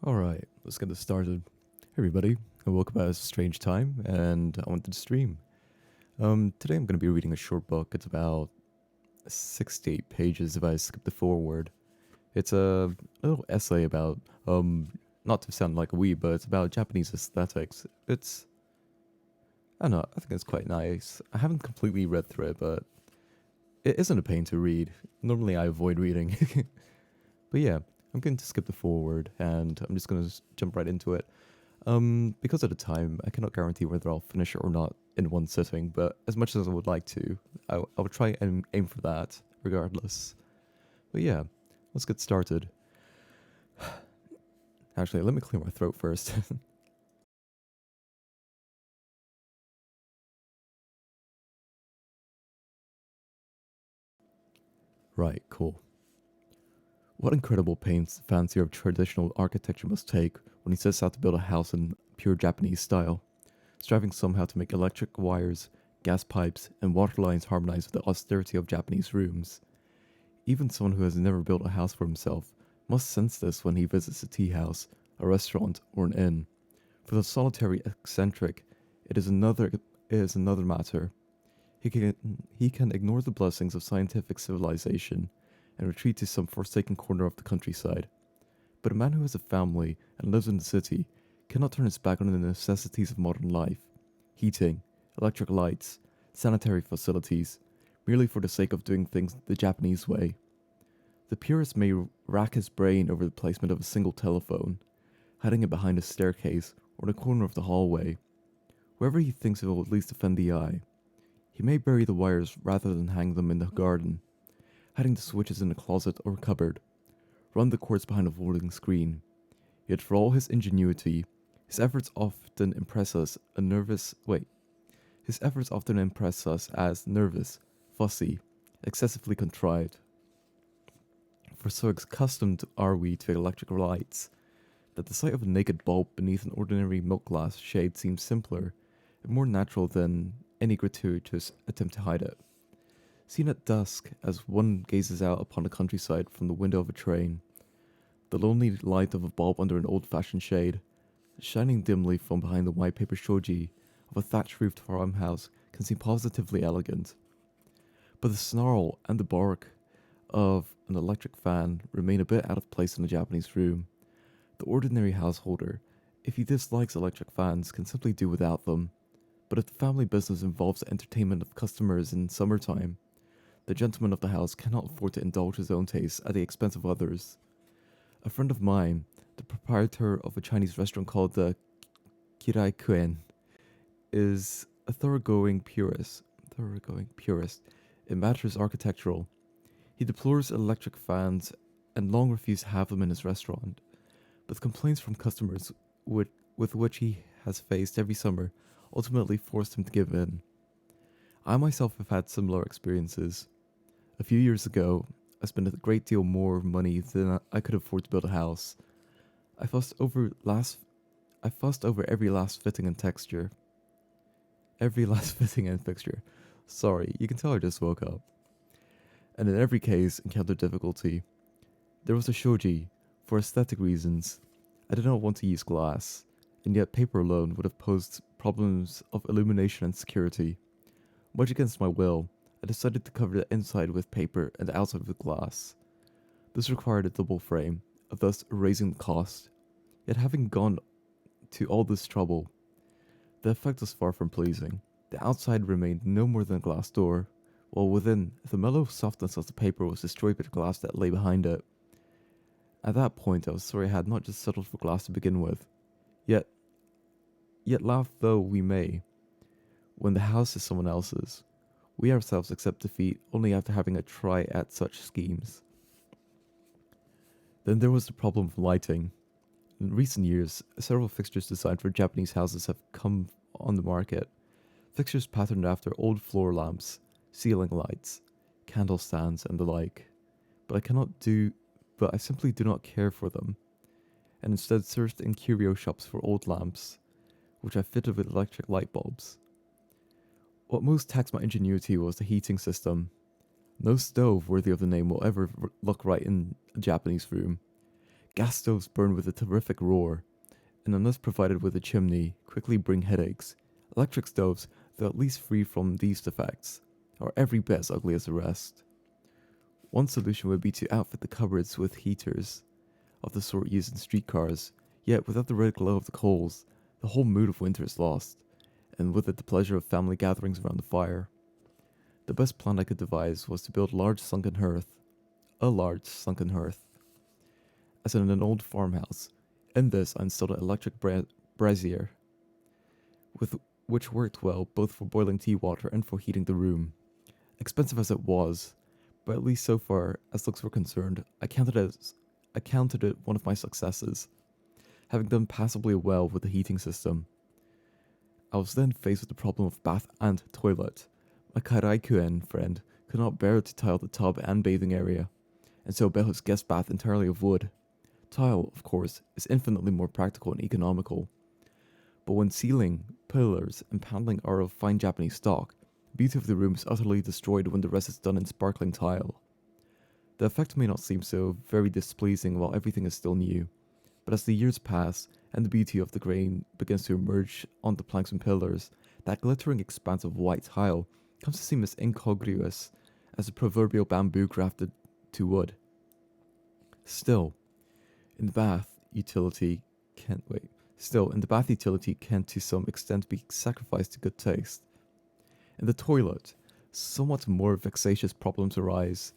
Alright, let's get this started. Hey everybody, I woke up at a strange time and I wanted to stream. Today I'm going to be reading a short book. It's about 68 pages if I skip the foreword. It's a little essay about, not to sound like a weeb, but it's about Japanese aesthetics. I don't know, I think it's quite nice. I haven't completely read through it, but it isn't a pain to read. Normally I avoid reading. But yeah, I'm going to skip the foreword and I'm just going to jump right into it. Because of the time, I cannot guarantee whether I'll finish it or not in one sitting, but as much as I would like to, I would try and aim for that, regardless. But yeah, let's get started. Actually, let me clear my throat first. Right, cool. What incredible pains the fancier of traditional architecture must take when he sets out to build a house in pure Japanese style, striving somehow to make electric wires, gas pipes, and water lines harmonize with the austerity of Japanese rooms. Even someone who has never built a house for himself must sense this when he visits a tea house, a restaurant, or an inn. For the solitary eccentric, it is another matter. He can ignore the blessings of scientific civilization and retreat to some forsaken corner of the countryside. But a man who has a family and lives in the city cannot turn his back on the necessities of modern life: heating, electric lights, sanitary facilities, merely for the sake of doing things the Japanese way. The purist may rack his brain over the placement of a single telephone, hiding it behind a staircase or in a corner of the hallway, wherever he thinks it will at least offend the eye. He may bury the wires rather than hang them in the garden, hiding the switches in a closet or cupboard, run the cords behind a folding screen. Yet for all his ingenuity, his efforts often impress us a nervous wait. His efforts often impress us as nervous, fussy, excessively contrived. For so accustomed are we to electric lights that the sight of a naked bulb beneath an ordinary milk glass shade seems simpler and more natural than any gratuitous attempt to hide it. Seen at dusk, as one gazes out upon the countryside from the window of a train, the lonely light of a bulb under an old-fashioned shade, shining dimly from behind the white paper shoji of a thatch-roofed farmhouse, can seem positively elegant. But the snarl and the bark of an electric fan remain a bit out of place in a Japanese room. The ordinary householder, if he dislikes electric fans, can simply do without them. But if the family business involves the entertainment of customers in summertime, the gentleman of the house cannot afford to indulge his own tastes at the expense of others. A friend of mine, the proprietor of a Chinese restaurant called the Kirai Kuen, is a thoroughgoing purist in matters architectural. He deplores electric fans and long refused to have them in his restaurant, but complaints from customers with which he has faced every summer ultimately forced him to give in. I myself have had similar experiences. A few years ago, I spent a great deal more money than I could afford to build a house. I fussed over last I fussed over every last fitting and texture. Every last fitting and fixture. Sorry, you can tell I just woke up. And in every case encountered difficulty. There was a shoji. For aesthetic reasons, I did not want to use glass, and yet paper alone would have posed problems of illumination and security. Much against my will, I decided to cover the inside with paper and the outside with glass. This required a double frame, thus raising the cost. Yet having gone to all this trouble, the effect was far from pleasing. The outside remained no more than a glass door, while within, the mellow softness of the paper was destroyed by the glass that lay behind it. At that point, I was sorry I had not just settled for glass to begin with. Yet, yet laugh though we may, when the house is someone else's, we ourselves accept defeat only after having a try at such schemes. Then there was the problem of lighting. In recent years, several fixtures designed for Japanese houses have come on the market. Fixtures patterned after old floor lamps, ceiling lights, candle stands, and the like. But I cannot do but I simply do not care for them, and instead searched in curio shops for old lamps, which I fitted with electric light bulbs. What most taxed my ingenuity was the heating system. No stove worthy of the name will ever look right in a Japanese room. Gas stoves burn with a terrific roar, and unless provided with a chimney, quickly bring headaches. Electric stoves, though at least free from these defects, are every bit as ugly as the rest. One solution would be to outfit the cupboards with heaters of the sort used in streetcars, yet without the red glow of the coals, the whole mood of winter is lost, and with it the pleasure of family gatherings around the fire. The best plan I could devise was to build a large sunken hearth, as in an old farmhouse. In this I installed an electric brazier, with which worked well both for boiling tea water and for heating the room. Expensive as it was, but at least so far as looks were concerned, I counted it one of my successes, having done passably well with the heating system. I was then faced with the problem of bath and toilet. My Karaikuen friend could not bear to tile the tub and bathing area, and so built his guest bath entirely of wood. Tile, of course, is infinitely more practical and economical, but when ceiling, pillars, and paneling are of fine Japanese stock, the beauty of the room is utterly destroyed when the rest is done in sparkling tile. The effect may not seem so very displeasing while everything is still new, but as the years pass and the beauty of the grain begins to emerge on the planks and pillars, that glittering expanse of white tile comes to seem as incongruous as the proverbial bamboo grafted to wood. Still, in the bath utility can to some extent be sacrificed to good taste. In the toilet, somewhat more vexatious problems arise.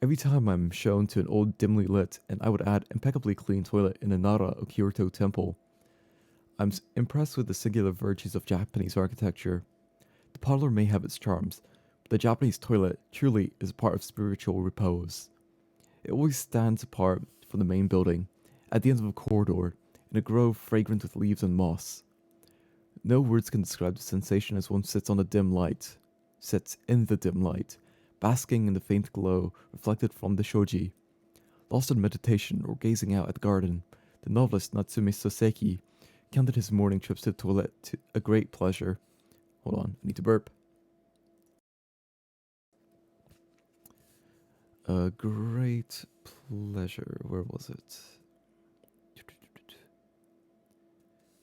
Every time I'm shown to an old dimly lit and I would add impeccably clean toilet in a Nara or Kyoto temple, I'm impressed with the singular virtues of Japanese architecture. The parlor may have its charms, but the Japanese toilet truly is a part of spiritual repose. It always stands apart from the main building, at the end of a corridor, in a grove fragrant with leaves and moss. No words can describe the sensation as one sits in the dim light, basking in the faint glow reflected from the shoji. Lost in meditation or gazing out at the garden, the novelist Natsume Soseki counted his morning trips to the toilet to a great pleasure. Hold on, I need to burp. A great pleasure. Where was it?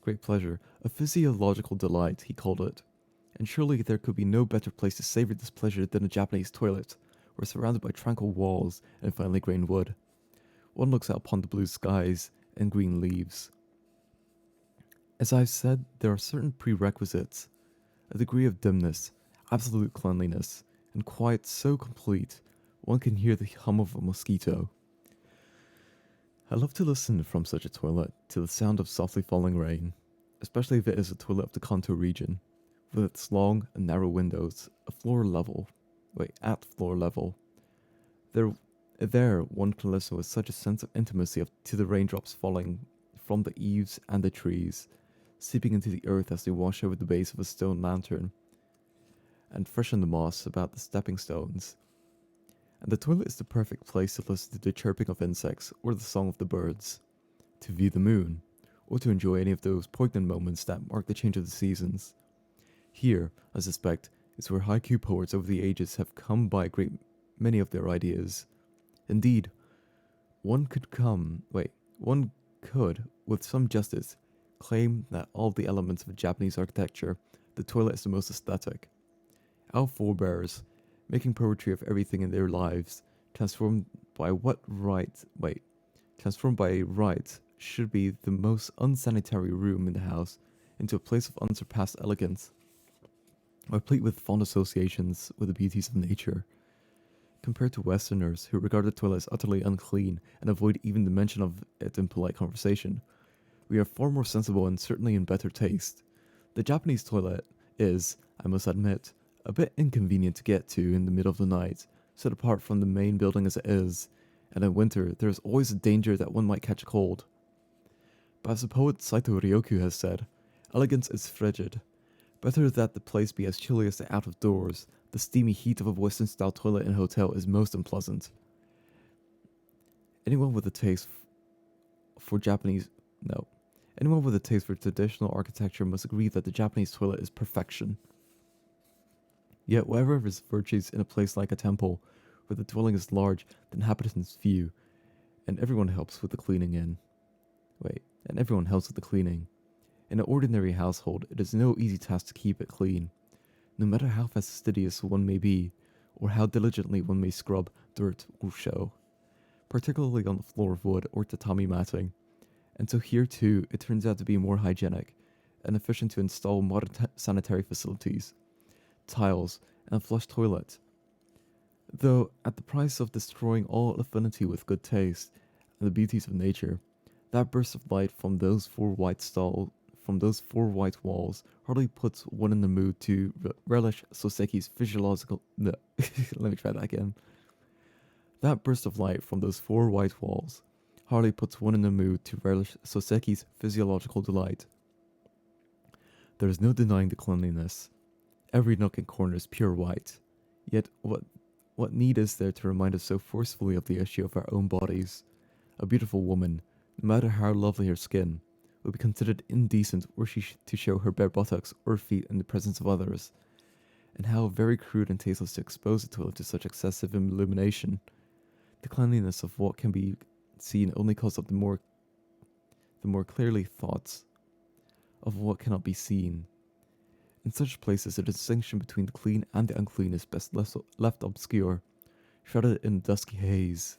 Great pleasure. A physiological delight, he called it. And surely there could be no better place to savor this pleasure than a Japanese toilet, where surrounded by tranquil walls and finely grained wood. One looks out upon the blue skies and green leaves. As I've said, there are certain prerequisites. A degree of dimness, absolute cleanliness, and quiet so complete one can hear the hum of a mosquito. I love to listen from such a toilet to the sound of softly falling rain, especially if it is a toilet of the Kanto region, with its long and narrow windows at floor level. There one can listen with such a sense of intimacy to the raindrops falling from the eaves and the trees, seeping into the earth as they wash over the base of a stone lantern, and freshen the moss about the stepping stones. And the toilet is the perfect place to listen to the chirping of insects or the song of the birds, to view the moon, or to enjoy any of those poignant moments that mark the change of the seasons. Here, I suspect, is where haiku poets over the ages have come by a great many of their ideas. Indeed, one could, with some justice, claim that all the elements of Japanese architecture, the toilet is the most aesthetic. Our forebears, making poetry of everything in their lives, transformed by right should be the most unsanitary room in the house into a place of unsurpassed elegance, replete with fond associations with the beauties of nature. Compared to Westerners who regard the toilet as utterly unclean and avoid even the mention of it in polite conversation, we are far more sensible and certainly in better taste. The Japanese toilet is, I must admit, a bit inconvenient to get to in the middle of the night, set apart from the main building as it is, and in winter there is always a danger that one might catch a cold. But as the poet Saito Ryoku has said, elegance is frigid. Better that the place be as chilly as the out of doors. The steamy heat of a Western-style toilet in a hotel is most unpleasant. Anyone with a taste for traditional architecture must agree that the Japanese toilet is perfection. Yet whatever of its virtues in a place like a temple, where the dwelling is large, the inhabitants few, and everyone helps with the cleaning and everyone helps with the cleaning. In an ordinary household, it is no easy task to keep it clean, no matter how fastidious one may be, or how diligently one may scrub, dirt will show, particularly on the floor of wood or tatami matting. And so here too, it turns out to be more hygienic and efficient to install modern sanitary facilities, tiles, and a flush toilet. Though at the price of destroying all affinity with good taste and the beauties of nature, that burst of light from those four white walls hardly puts one in the mood to relish Soseki's physiological. No, let me try that again. That burst of light from those four white walls hardly puts one in the mood to relish Soseki's physiological delight. There is no denying the cleanliness. Every nook and corner is pure white. Yet what need is there to remind us so forcefully of the issue of our own bodies? A beautiful woman, no matter how lovely her skin, would be considered indecent were she to show her bare buttocks or feet in the presence of others. And how very crude and tasteless to expose a toilet to such excessive illumination. The cleanliness of what can be seen only calls up the more clearly thoughts of what cannot be seen. In such places, the distinction between the clean and the unclean is best left obscure, shrouded in dusky haze.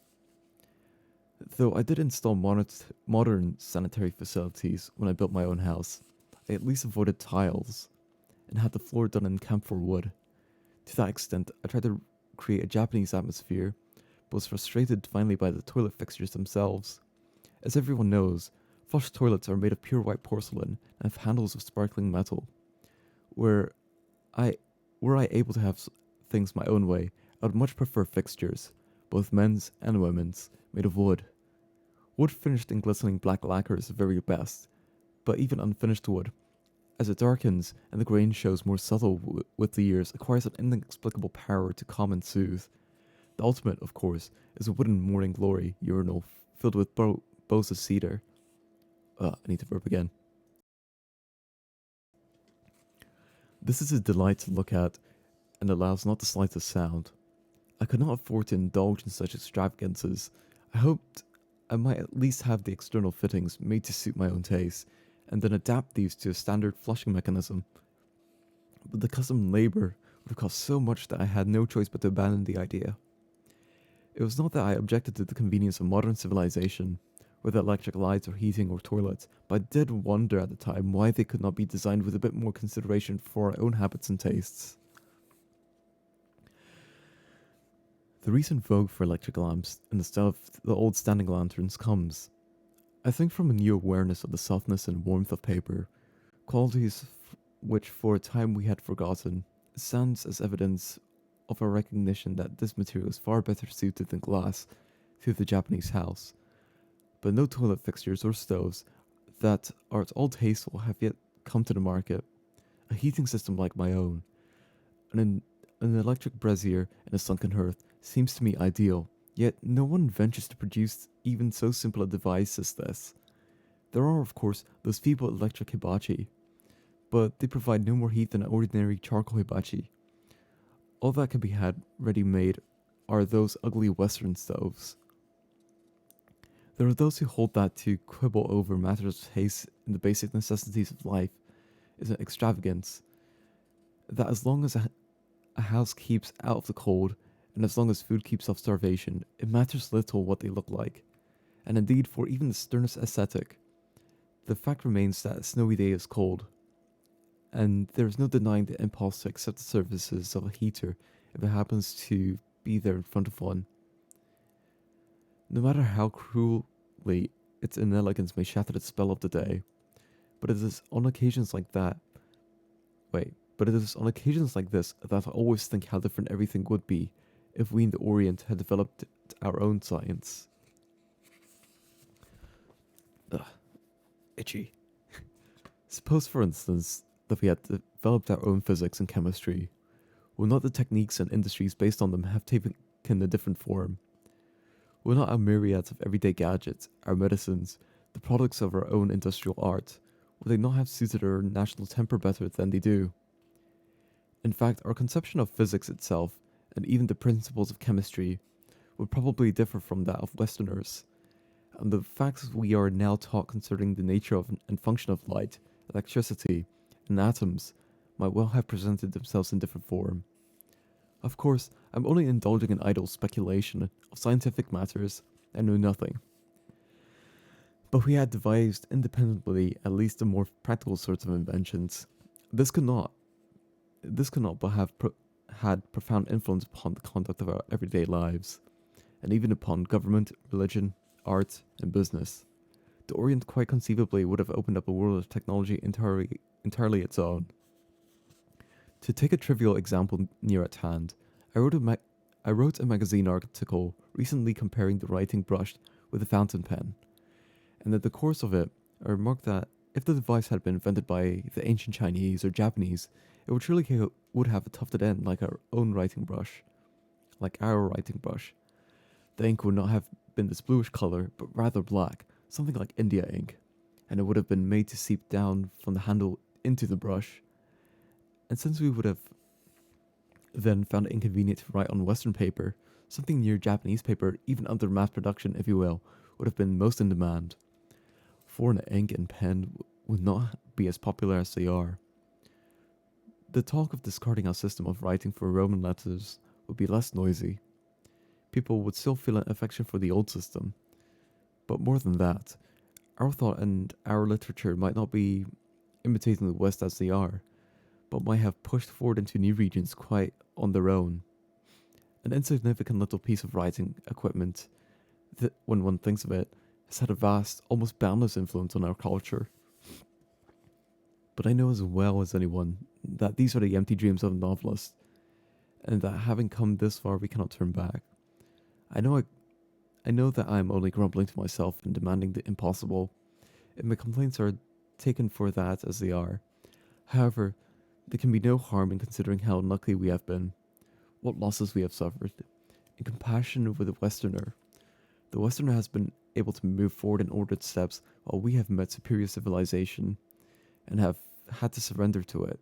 Though I did install modern sanitary facilities when I built my own house, I at least avoided tiles and had the floor done in camphor wood. To that extent, I tried to create a Japanese atmosphere, but was frustrated finally by the toilet fixtures themselves. As everyone knows, flush toilets are made of pure white porcelain and have handles of sparkling metal. Were I able to have things my own way, I would much prefer fixtures, both men's and women's, made of wood. Wood finished in glistening black lacquer is the very best, but even unfinished wood, as it darkens and the grain shows more subtle with the years, acquires an inexplicable power to calm and soothe. The ultimate, of course, is a wooden morning glory urinal filled with boughs of cedar. I need to burp again. This is a delight to look at, and allows not the slightest sound. I could not afford to indulge in such extravagances. I hoped I might at least have the external fittings made to suit my own taste, and then adapt these to a standard flushing mechanism. But the custom labor would have cost so much that I had no choice but to abandon the idea. It was not that I objected to the convenience of modern civilization, whether electric lights or heating or toilets, but I did wonder at the time why they could not be designed with a bit more consideration for our own habits and tastes. The recent vogue for electric lamps in the style of the old standing lanterns comes, I think, from a new awareness of the softness and warmth of paper, qualities which for a time we had forgotten. It stands as evidence of our recognition that this material is far better suited than glass to the Japanese house. But no toilet fixtures or stoves that are at all tasteful have yet come to the market. A heating system like my own, an electric brazier in a sunken hearth, seems to me ideal, yet no one ventures to produce even so simple a device as this. There are, of course, those feeble electric hibachi, but they provide no more heat than an ordinary charcoal hibachi. All that can be had ready-made are those ugly Western stoves. There are those who hold that to quibble over matters of taste in the basic necessities of life is an extravagance, that as long as a house keeps out of the cold, and as long as food keeps off starvation, it matters little what they look like. And indeed, for even the sternest ascetic, the fact remains that a snowy day is cold, and there is no denying the impulse to accept the services of a heater if it happens to be there in front of one. No matter how cruelly its inelegance may shatter the spell of the day, but it is on occasions like this that I always think how different everything would be if we in the Orient had developed our own science. Itchy. Suppose, for instance, that we had developed our own physics and chemistry. Will not the techniques and industries based on them have taken a different form? Will not our myriads of everyday gadgets, our medicines, the products of our own industrial art, would they not have suited our national temper better than they do? In fact, our conception of physics itself, and even the principles of chemistry, would probably differ from that of Westerners, And the facts we are now taught concerning the nature of and function of light, electricity, and atoms might well have presented themselves in different form. Of course, I'm only indulging in idle speculation of scientific matters and know nothing. But we had devised independently at least the more practical sorts of inventions. This could not but have had profound influence upon the conduct of our everyday lives, and even upon government, religion, art, and business. The Orient quite conceivably would have opened up a world of technology entirely its own. To take a trivial example near at hand, I wrote a magazine article recently comparing the writing brush with a fountain pen, and in the course of it, I remarked that if the device had been invented by the ancient Chinese or Japanese, it would surely would have a tufted end like our own writing brush. Like our writing brush. The ink would not have been this bluish color, but rather black, something like India ink, and it would have been made to seep down from the handle into the brush. And since we would have then found it inconvenient to write on Western paper, something near Japanese paper, even under mass production, if you will, would have been most in demand. Foreign ink and pen would not be as popular as they are. The talk of discarding our system of writing for Roman letters would be less noisy. People would still feel an affection for the old system. But more than that, our thought and our literature might not be imitating the West as they are, but might have pushed forward into new regions quite on their own. An insignificant little piece of writing equipment, that, when one thinks of it, has had a vast, almost boundless influence on our culture. But I know as well as anyone that these are the empty dreams of novelists, and that having come this far we cannot turn back. I know that I am only grumbling to myself and demanding the impossible, and my complaints are taken for that as they are. However, there can be no harm in considering how unlucky we have been, what losses we have suffered, in compassion with the Westerner. The Westerner has been able to move forward in ordered steps while we have met superior civilization and have had to surrender to it.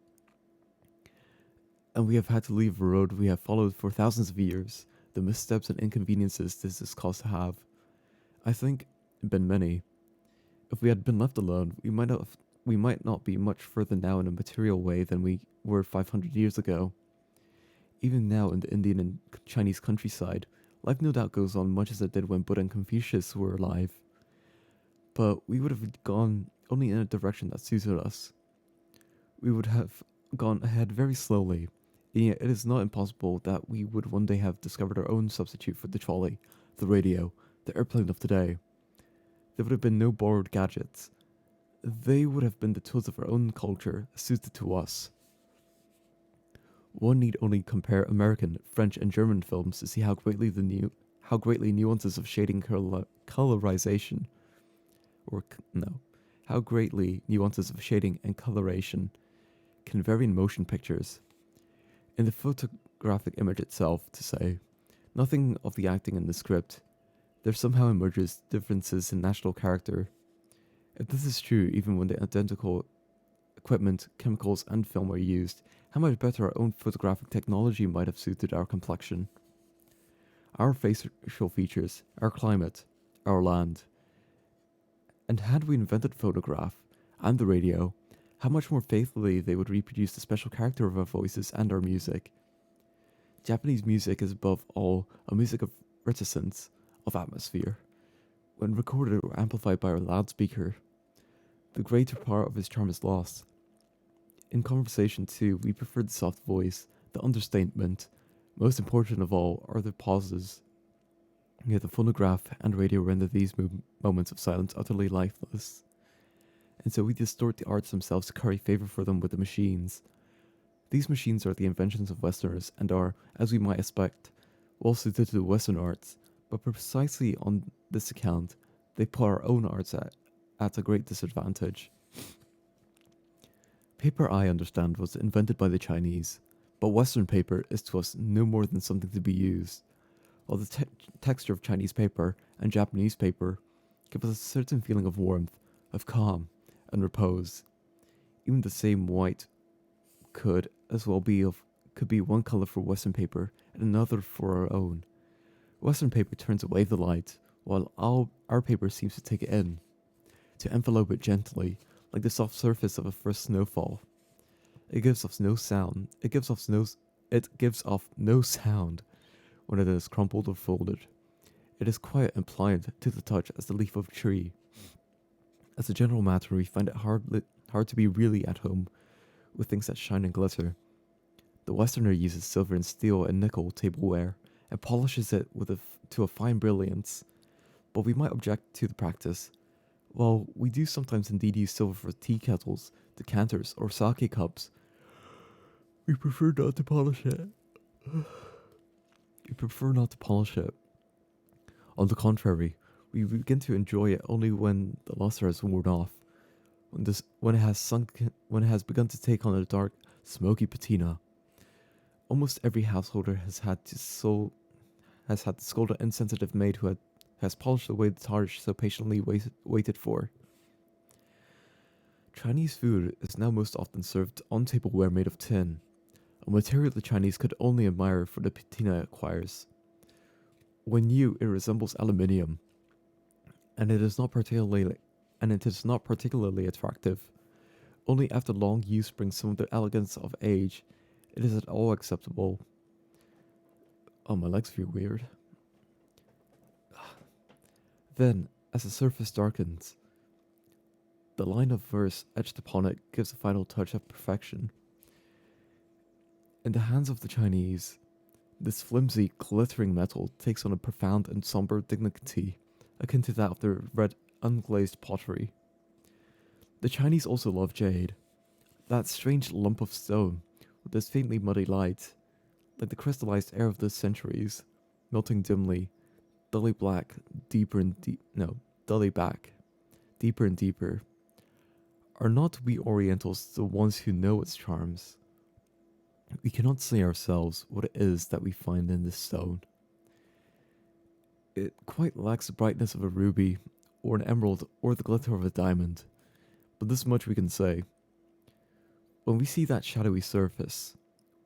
And we have had to leave a road we have followed for thousands of years, the missteps and inconveniences this has caused to have. I think, been many. If we had been left alone, we might not be much further now in a material way than we were 500 years ago. Even now in the Indian and Chinese countryside, life no doubt goes on much as it did when Buddha and Confucius were alive. But we would have gone only in a direction that suited us. We would have gone ahead very slowly, and yet it is not impossible that we would one day have discovered our own substitute for the trolley, the radio, the airplane of today. There would have been no borrowed gadgets. They would have been the tools of our own culture, suited to us. One need only compare American, French, and German films to see how greatly nuances of shading colorization, how greatly nuances of shading and coloration can vary in motion pictures. In the photographic image itself, to say, nothing of the acting in the script, there somehow emerges differences in national character. If this is true, even when the identical equipment, chemicals, and film are used, how much better our own photographic technology might have suited our complexion. Our facial features, our climate, our land. And had we invented photograph and the radio, how much more faithfully they would reproduce the special character of our voices and our music. Japanese music is above all a music of reticence, of atmosphere. When recorded or amplified by a loudspeaker, the greater part of its charm is lost. In conversation, too, we prefer the soft voice, the understatement. Most important of all are the pauses. Yet the phonograph and radio render these moments of silence utterly lifeless. And so we distort the arts themselves to curry favor for them with the machines. These machines are the inventions of Westerners and are, as we might expect, well suited to the Western arts, but precisely on this account, they put our own arts at a great disadvantage. Paper, I understand, was invented by the Chinese, but Western paper is to us no more than something to be used, while the texture of Chinese paper and Japanese paper give us a certain feeling of warmth, of calm, and repose. Even the same white could as well be one color for Western paper and another for our own. Western paper turns away the light, while our paper seems to take it in, to envelope it gently, like the soft surface of a first snowfall. It gives off no sound. It gives off no sound when it is crumpled or folded. It is quiet and pliant to the touch as the leaf of a tree. As a general matter, we find it hard to be really at home with things that shine and glitter. The Westerner uses silver and steel and nickel tableware and polishes it to a fine brilliance, but we might object to the practice. While we do sometimes indeed use silver for tea kettles, decanters, or sake cups, we prefer not to polish it. We prefer not to polish it. On the contrary, we begin to enjoy it only when the luster has worn off, when it has begun to take on a dark, smoky patina. Almost every householder has had to scold an insensitive maid who has polished away the tarnish so patiently waited for. Chinese food is now most often served on tableware made of tin, a material the Chinese could only admire for the patina it acquires. When new, it resembles aluminium, and it is not particularly attractive. Only after long use brings some of the elegance of age, it is at all acceptable. Oh, my legs feel weird. Then, as the surface darkens, the line of verse etched upon it gives a final touch of perfection. In the hands of the Chinese, this flimsy, glittering metal takes on a profound and somber dignity, akin to that of their red, unglazed pottery. The Chinese also love jade, that strange lump of stone with its faintly muddy light, like the crystallized air of the centuries, melting dimly, dully black, dully back, deeper and deeper. Are not we Orientals the ones who know its charms? We cannot say ourselves what it is that we find in this stone. It quite lacks the brightness of a ruby, or an emerald, or the glitter of a diamond, but this much we can say. When we see that shadowy surface,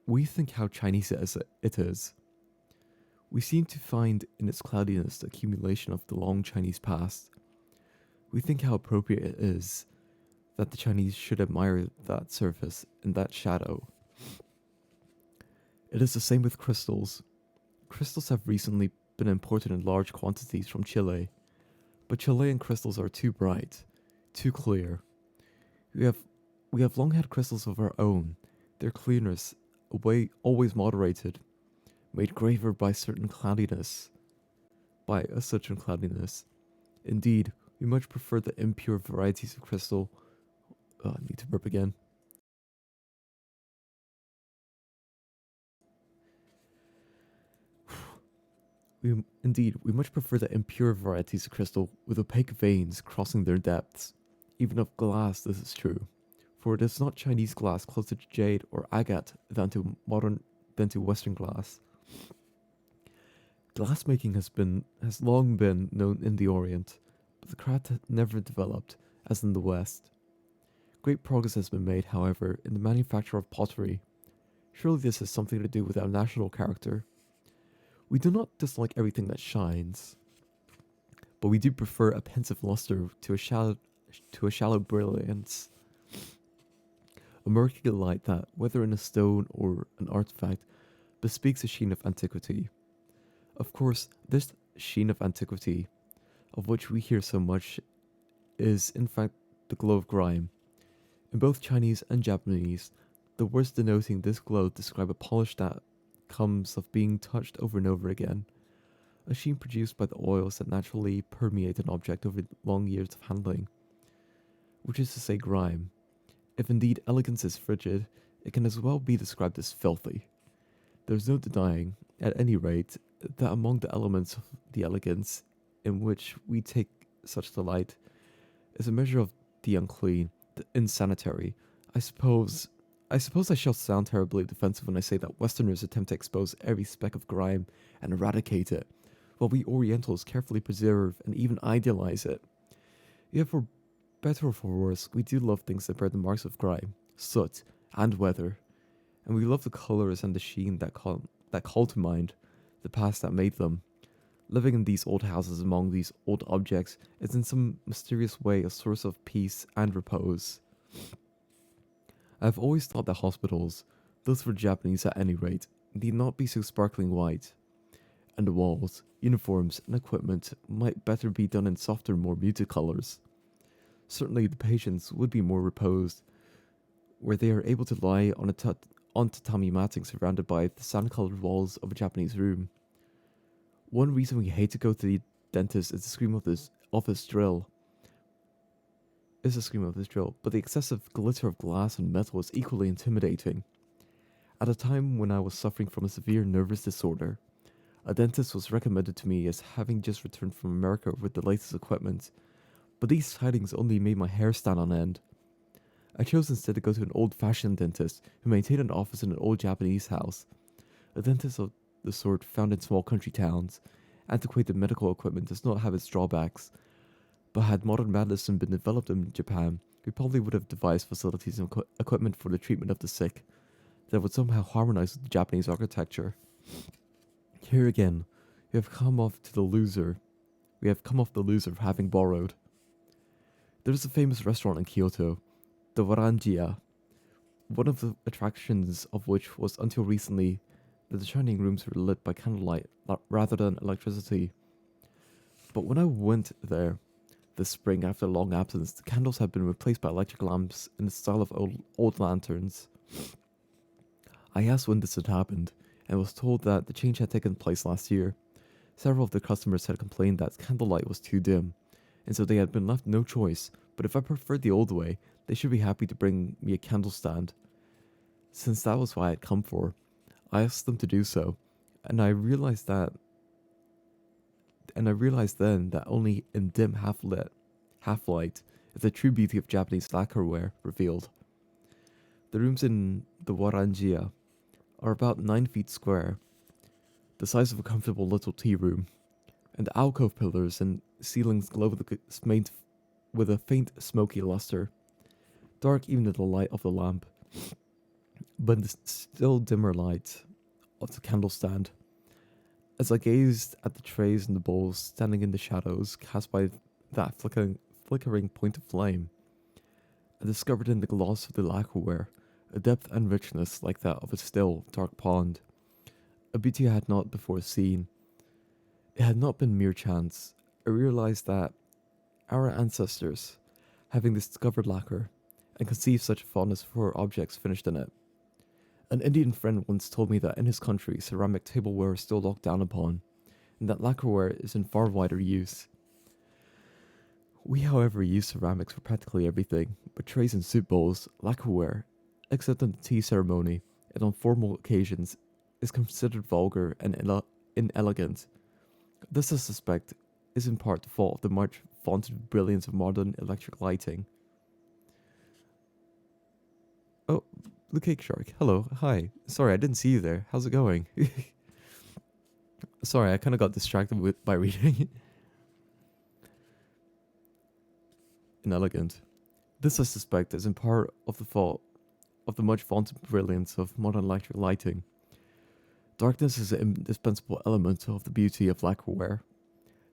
we think how Chinese it is. We seem to find in its cloudiness the accumulation of the long Chinese past. We think how appropriate it is that the Chinese should admire that surface and that shadow. It is the same with crystals. Crystals have recently been imported in large quantities from Chile, but Chilean crystals are too bright, too clear. We have long had crystals of our own, their clearness always moderated, made graver by a certain cloudiness. Indeed, we much prefer the impure varieties of crystal. I need to burp again. We much prefer the impure varieties of crystal with opaque veins crossing their depths. Even of glass, this is true, for it is not Chinese glass closer to jade or agate than to Western glass. Glassmaking has long been known in the Orient, but the craft had never developed as in the West. Great progress has been made, however, in the manufacture of pottery. Surely this has something to do with our national character. We do not dislike everything that shines, but we do prefer a pensive luster to a shallow brilliance. A murky light that, whether in a stone or an artifact, bespeaks a sheen of antiquity. Of course, this sheen of antiquity, of which we hear so much, is in fact the glow of grime. In both Chinese and Japanese, the words denoting this glow describe a polish that comes of being touched over and over again, a sheen produced by the oils that naturally permeate an object over long years of handling, which is to say grime. If indeed elegance is frigid, it can as well be described as filthy. There is no denying, at any rate, that among the elements of the elegance in which we take such delight is a measure of the unclean, the insanitary. I suppose I shall sound terribly defensive when I say that Westerners attempt to expose every speck of grime and eradicate it, while we Orientals carefully preserve and even idealize it. Yet for better or for worse, we do love things that bear the marks of grime, soot, and weather, and we love the colours and the sheen that call to mind the past that made them, Living in these old houses among these old objects is in some mysterious way a source of peace and repose. I've always thought that hospitals, those for Japanese at any rate, need not be so sparkling white, and the walls, uniforms, and equipment might better be done in softer, more muted colours. Certainly the patients would be more reposed, where they are able to lie on tatami matting surrounded by the sand-coloured walls of a Japanese room. One reason we hate to go to the dentist is the scream of this drill. But the excessive glitter of glass and metal is equally intimidating. At a time when I was suffering from a severe nervous disorder, a dentist was recommended to me as having just returned from America with the latest equipment, but these tidings only made my hair stand on end. I chose instead to go to an old-fashioned dentist who maintained an office in an old Japanese house. A dentist of the sort found in small country towns. Antiquated medical equipment does not have its drawbacks, but had modern medicine been developed in Japan, we probably would have devised facilities and equipment for the treatment of the sick that would somehow harmonize with the Japanese architecture. Here again, we have come off the loser of having borrowed. There is a famous restaurant in Kyoto, the Warangia, one of the attractions of which was until recently that the dining rooms were lit by candlelight rather than electricity. But when I went there this spring after a long absence, the candles had been replaced by electric lamps in the style of old lanterns. I asked when this had happened, and was told that the change had taken place last year. Several of the customers had complained that candlelight was too dim, and so they had been left no choice, but if I preferred the old way, they should be happy to bring me a candle stand. Since that was what I had come for, I asked them to do so, and I realized then that only in dim half-light is the true beauty of Japanese lacquerware revealed. The rooms in the Warangia are about 9 feet square, the size of a comfortable little tea room, and the alcove pillars and ceilings glow with a faint smoky luster, dark even in the light of the lamp, but in the still dimmer light of the candle stand. As I gazed at the trays and the bowls standing in the shadows cast by that flickering point of flame, I discovered in the gloss of the lacquerware a depth and richness like that of a still, dark pond, a beauty I had not before seen. It had not been mere chance. I realized that our ancestors, having discovered lacquer, and conceived such a fondness for objects finished in it. An Indian friend once told me that in his country, ceramic tableware is still looked down upon, and that lacquerware is in far wider use. We, however, use ceramics for practically everything, but trays and soup bowls, lacquerware, except on the tea ceremony and on formal occasions, is considered vulgar and inelegant. This, I suspect, is in part the fault of the much vaunted brilliance of modern electric lighting. Oh, Blue Cake Shark, hello, hi. Sorry, I didn't see you there. How's it going? Sorry, I kind of got distracted by reading. Inelegant. This, I suspect, is in part of the fault of the much vaunted brilliance of modern electric lighting. Darkness is an indispensable element of the beauty of lacquerware.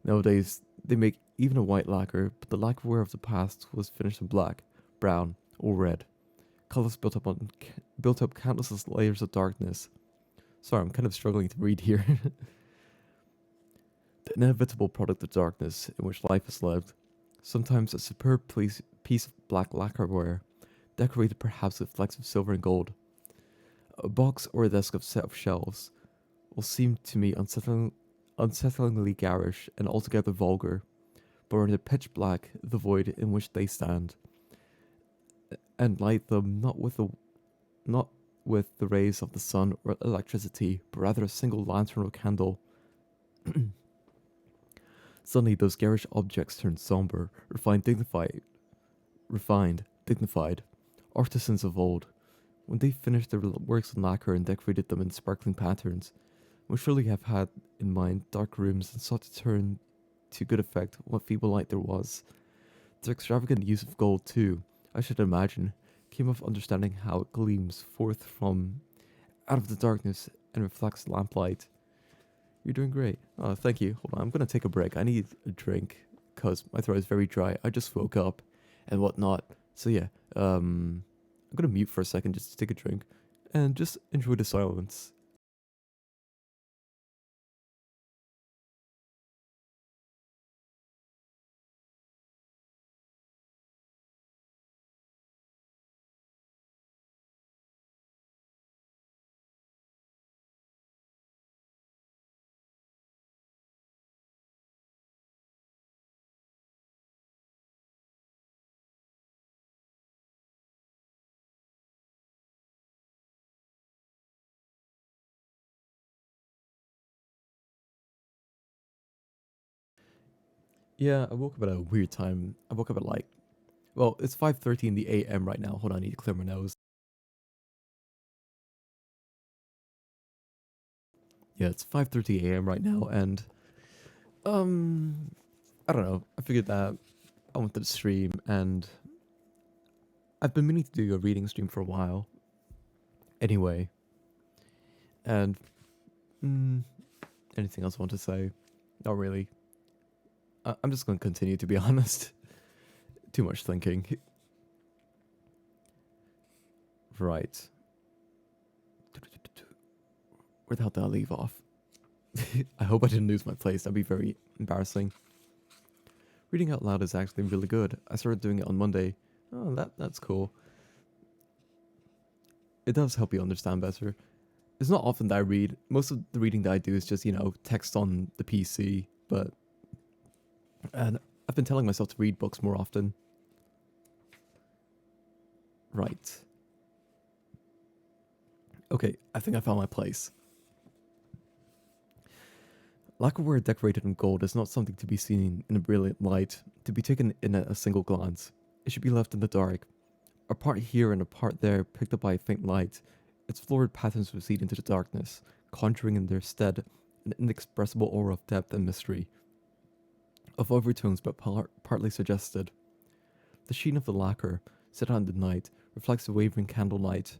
Nowadays, they make even a white lacquer, but the lacquerware of the past was finished in black, brown, or red. Colors built up countless layers of darkness. Sorry, I'm kind of struggling to read here. The inevitable product of darkness in which life is lived. Sometimes a superb piece of black lacquerware, decorated perhaps with flecks of silver and gold. A box or a desk of set of shelves will seem to me unsettlingly garish and altogether vulgar, but are in the pitch black the void in which they stand, and light them not with the rays of the sun or electricity, but rather a single lantern or candle. Suddenly those garish objects turn somber, refined, dignified, artisans of old. When they finished their works in lacquer and decorated them in sparkling patterns, would surely have had in mind dark rooms and sought to turn to good effect what feeble light there was. Their extravagant use of gold, too, I should imagine, came of understanding how it gleams forth from out of the darkness and reflects lamplight. You're doing great. Oh, thank you. Hold on, I'm gonna take a break. I need a drink because my throat is very dry. I just woke up and whatnot. So yeah, I'm gonna mute for a second just to take a drink and just enjoy the silence. Yeah, I woke up at a weird time. I woke up at like, well, it's 5:30 in the a.m. right now. Hold on, I need to clear my nose. Yeah, it's 5:30 a.m. right now, and um, I don't know. I figured that I wanted to stream, and I've been meaning to do a reading stream for a while. Anyway, and mm, anything else I want to say? Not really. I'm just going to continue, to be honest. Too much thinking. Right. Where the hell did I leave off? I hope I didn't lose my place. That'd be very embarrassing. Reading out loud is actually really good. I started doing it on Monday. Oh, that's cool. It does help you understand better. It's not often that I read. Most of the reading that I do is just, text on the PC. And I've been telling myself to read books more often. Right. Okay, I think I found my place. Lacquerware decorated in gold is not something to be seen in a brilliant light, to be taken in at a single glance. It should be left in the dark. A part here and a part there picked up by a faint light, its florid patterns recede into the darkness, conjuring in their stead an inexpressible aura of depth and mystery, of overtones but partly suggested. The sheen of the lacquer, set out in the night, reflects the wavering candlelight,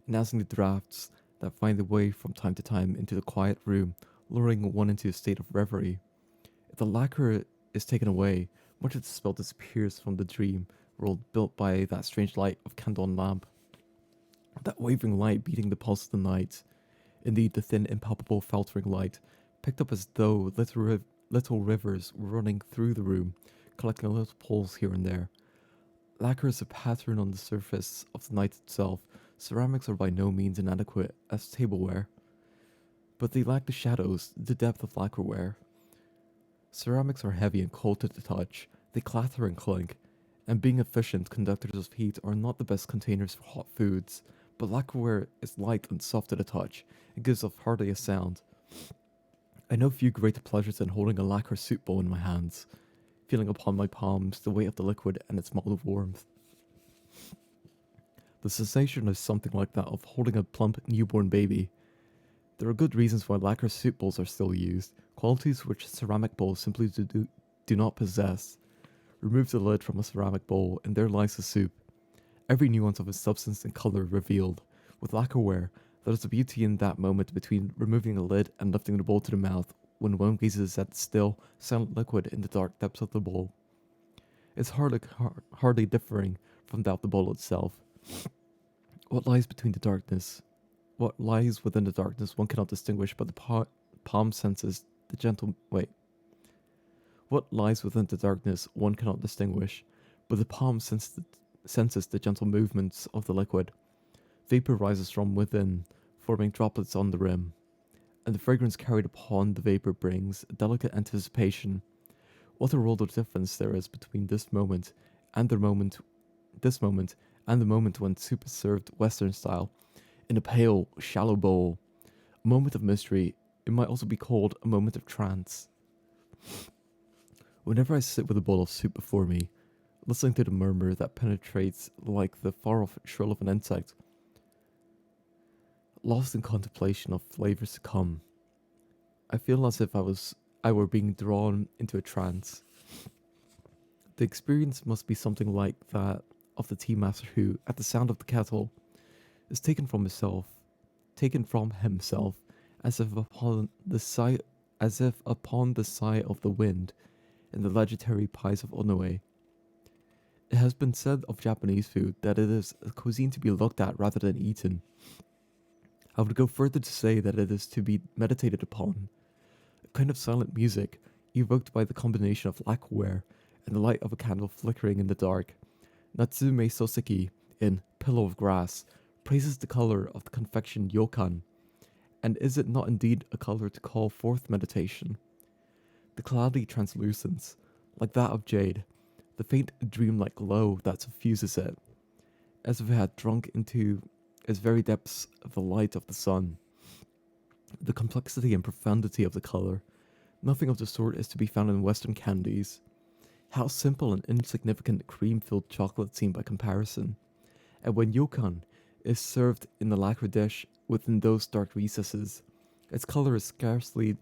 announcing the draughts that find their way from time to time into the quiet room, luring one into a state of reverie. If the lacquer is taken away, much of the spell disappears from the dream world built by that strange light of candle and lamp. That wavering light beating the pulse of the night. Indeed, the thin, impalpable, faltering light, picked up as though little rivers were running through the room, collecting little pools here and there. Lacquer is a pattern on the surface of the night itself. Ceramics are by no means inadequate as tableware, but they lack the shadows, the depth of lacquerware. Ceramics are heavy and cold to the touch, they clatter and clink, and being efficient conductors of heat are not the best containers for hot foods, but lacquerware is light and soft to the touch, and gives off hardly a sound. I know few greater pleasures than holding a lacquer soup bowl in my hands, feeling upon my palms the weight of the liquid and its mild warmth. The sensation is something like that of holding a plump newborn baby. There are good reasons why lacquer soup bowls are still used, qualities which ceramic bowls simply do not possess. Remove the lid from a ceramic bowl, and there lies the soup, every nuance of its substance and color revealed. With lacquerware, there is a beauty in that moment between removing the lid and lifting the bowl to the mouth when one gazes at the still, silent liquid in the dark depths of the bowl. It's hardly differing from that of the bowl itself. What lies between the darkness? What lies within the darkness one cannot distinguish, but the palm senses the gentle... Wait. What lies within the darkness one cannot distinguish, but the palm senses the gentle movements of the liquid. Vapor rises from within, forming droplets on the rim, and the fragrance carried upon the vapor brings a delicate anticipation. What a world of difference there is between this moment, and the moment when soup is served Western style, in a pale, shallow bowl. A moment of mystery, it might also be called a moment of trance. Whenever I sit with a bowl of soup before me, listening to the murmur that penetrates like the far-off trill of an insect, lost in contemplation of flavors to come, I feel as if I were being drawn into a trance. The experience must be something like that of the tea master who, at the sound of the kettle, is taken from himself, as if upon the sight as if upon the sigh of the wind in the legendary pies of Onoe. It has been said of Japanese food that it is a cuisine to be looked at rather than eaten. I would go further to say that it is to be meditated upon, a kind of silent music evoked by the combination of lacquerware and the light of a candle flickering in the dark. Natsume Soseki, in Pillow of Grass, praises the color of the confection yokan, and is it not indeed a color to call forth meditation? The cloudy translucence, like that of jade, the faint dreamlike glow that suffuses it, as if it had drunk into its very depths the light of the sun. The complexity and profundity of the color, nothing of the sort is to be found in Western candies. How simple and insignificant cream-filled chocolate seemed by comparison. And when yokan is served in the lacquer dish within those dark recesses, its color is scarcely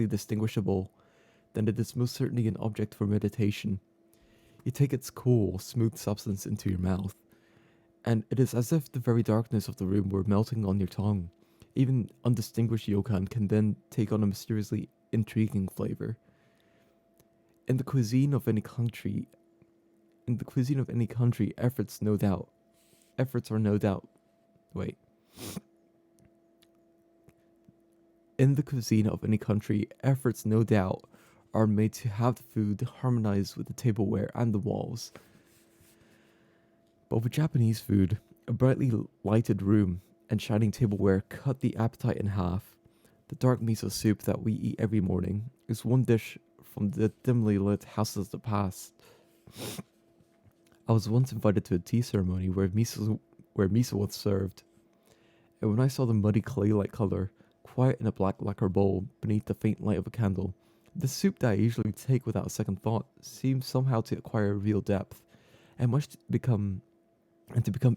distinguishable, then it is most certainly an object for meditation. You take its cool, smooth substance into your mouth, and it is as if the very darkness of the room were melting on your tongue. Even undistinguished yokan can then take on a mysteriously intriguing flavor. In the cuisine of any country, efforts are no doubt. Wait. In the cuisine of any country, efforts no doubt are made to have the food harmonize with the tableware and the walls. But with Japanese food, a brightly lighted room and shining tableware cut the appetite in half. The dark miso soup that we eat every morning is one dish from the dimly lit houses of the past. I was once invited to a tea ceremony where miso was served, and when I saw the muddy clay-like color, quiet in a black lacquer bowl beneath the faint light of a candle, the soup that I usually take without a second thought seemed somehow to acquire real depth, and to become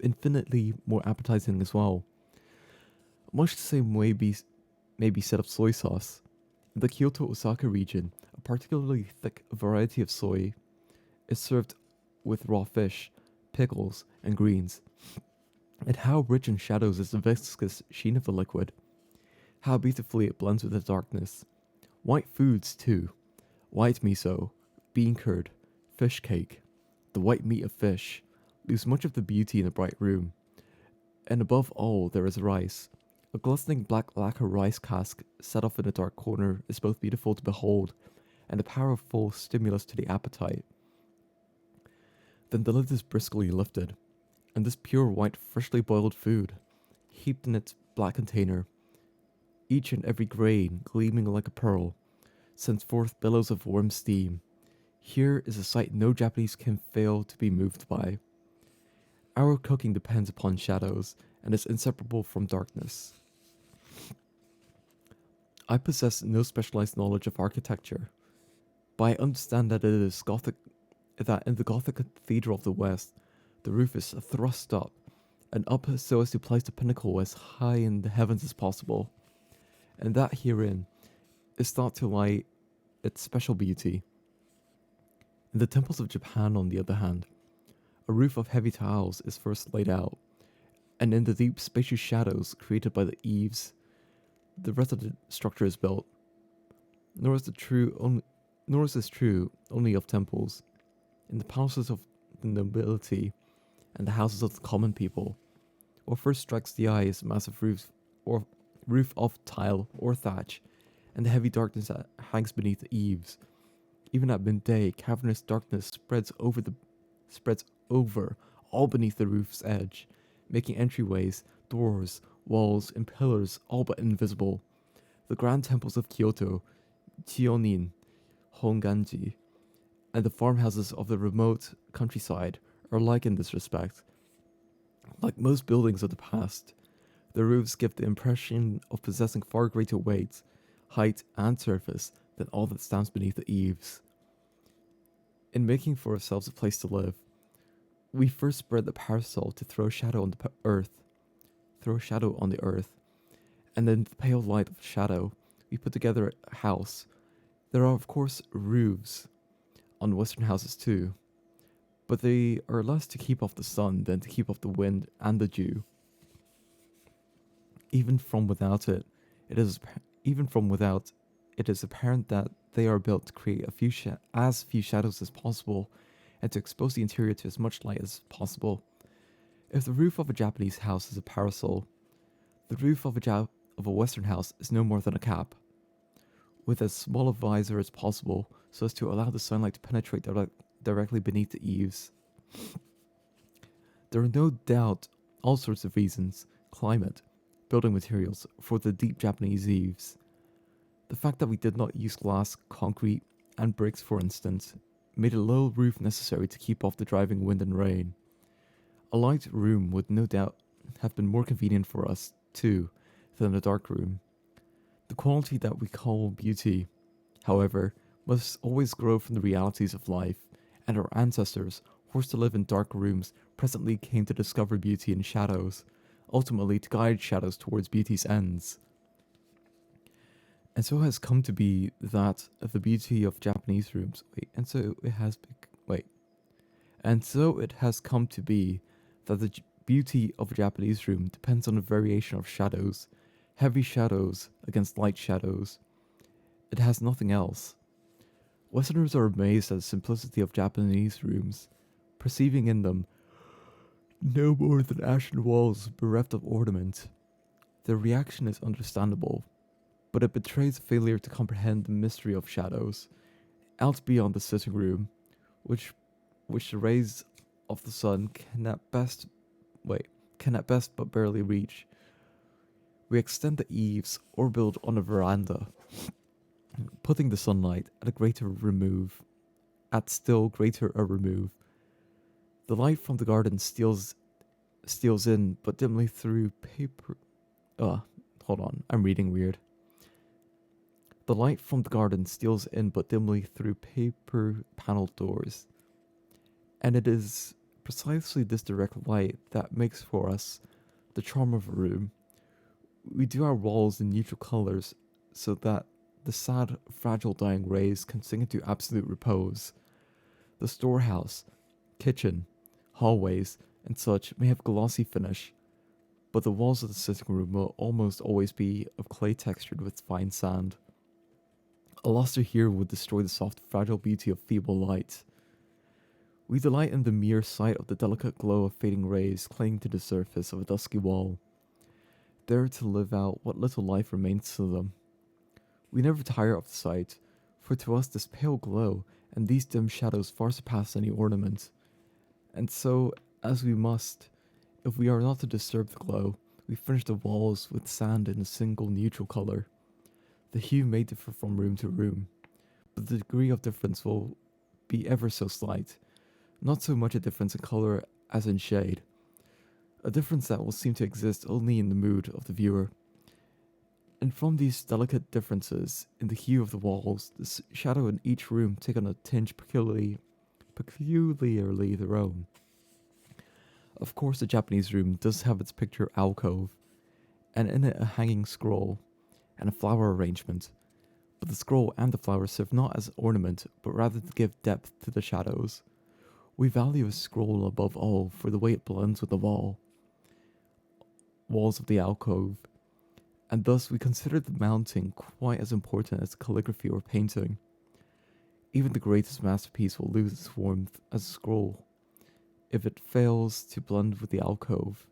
infinitely more appetizing as well. Much the same way may be said of soy sauce. In the Kyoto-Osaka region, a particularly thick variety of soy is served with raw fish, pickles, and greens. And how rich in shadows is the viscous sheen of the liquid. How beautifully it blends with the darkness. White foods, too. White miso, bean curd, fish cake, the white meat of fish, lose much of the beauty in a bright room. And above all, there is rice. A glistening black lacquer rice cask set off in a dark corner is both beautiful to behold and a powerful stimulus to the appetite. Then the lid is briskly lifted, and this pure white freshly boiled food, heaped in its black container, each and every grain gleaming like a pearl, sends forth billows of warm steam. Here is a sight no Japanese can fail to be moved by. Our cooking depends upon shadows and is inseparable from darkness. I possess no specialized knowledge of architecture, but I understand that in the Gothic Cathedral of the West, the roof is thrust up and up so as to place the pinnacle as high in the heavens as possible, and that herein is thought to lie its special beauty. In the temples of Japan, on the other hand, a roof of heavy tiles is first laid out, and in the deep spacious shadows created by the eaves, the rest of the structure is built. Nor is this true only of temples. In the palaces of the nobility and the houses of the common people, what first strikes the eye is massive roof of tile or thatch, and the heavy darkness that hangs beneath the eaves. Even at midday, cavernous darkness spreads over all beneath the roof's edge, making entryways, doors, walls, and pillars all but invisible. The grand temples of Kyoto, Chionin, Honganji, and the farmhouses of the remote countryside are alike in this respect. Like most buildings of the past, the roofs give the impression of possessing far greater weight, height, and surface than all that stands beneath the eaves. In making for ourselves a place to live, we first spread the parasol to throw shadow on the earth, and in the pale light of shadow, we put together a house. There are, of course, roofs on Western houses too, but they are less to keep off the sun than to keep off the wind and the dew. Even from without, it is apparent that they are built to create as few shadows as possible and to expose the interior to as much light as possible. If the roof of a Japanese house is a parasol, the roof of a Western house is no more than a cap, with as small a visor as possible so as to allow the sunlight to penetrate directly beneath the eaves. There are no doubt all sorts of reasons, climate, building materials, for the deep Japanese eaves. The fact that we did not use glass, concrete, and bricks, for instance, made a low roof necessary to keep off the driving wind and rain. A light room would no doubt have been more convenient for us, too, than a dark room. The quality that we call beauty, however, must always grow from the realities of life, and our ancestors, forced to live in dark rooms, presently came to discover beauty in shadows, ultimately to guide shadows towards beauty's ends. And so has come to be that of the beauty of Japanese rooms. And so it has come to be that the beauty of a Japanese room depends on a variation of shadows, heavy shadows against light shadows. It has nothing else. Westerners are amazed at the simplicity of Japanese rooms, perceiving in them no more than ashen walls bereft of ornament. Their reaction is understandable, but it betrays a failure to comprehend the mystery of shadows, out beyond the sitting room, which the rays of the sun can at best but barely reach. We extend the eaves or build on a veranda, putting the sunlight at still greater a remove. The light from the garden steals in, but dimly through paper. Hold on, I'm reading weird. The light from the garden steals in, but dimly through paper paneled doors. And it is precisely this direct light that makes for us the charm of a room. We do our walls in neutral colors so that the sad, fragile dying rays can sink into absolute repose. The storehouse, kitchen, hallways, and such may have glossy finish, but the walls of the sitting room will almost always be of clay textured with fine sand. A luster here would destroy the soft, fragile beauty of feeble light. We delight in the mere sight of the delicate glow of fading rays clinging to the surface of a dusky wall, there to live out what little life remains to them. We never tire of the sight, for to us this pale glow and these dim shadows far surpass any ornament. And so, as we must, if we are not to disturb the glow, we finish the walls with sand in a single neutral color. The hue may differ from room to room, but the degree of difference will be ever so slight, not so much a difference in color as in shade, a difference that will seem to exist only in the mood of the viewer. And from these delicate differences in the hue of the walls, the shadow in each room take on a tinge peculiarly their own. Of course, the Japanese room does have its picture alcove, and in it a hanging scroll and a flower arrangement, but the scroll and the flower serve not as ornament, but rather to give depth to the shadows. We value a scroll above all for the way it blends with the walls of the alcove, and thus we consider the mounting quite as important as calligraphy or painting. Even the greatest masterpiece will lose its warmth as a scroll if it fails to blend with the alcove.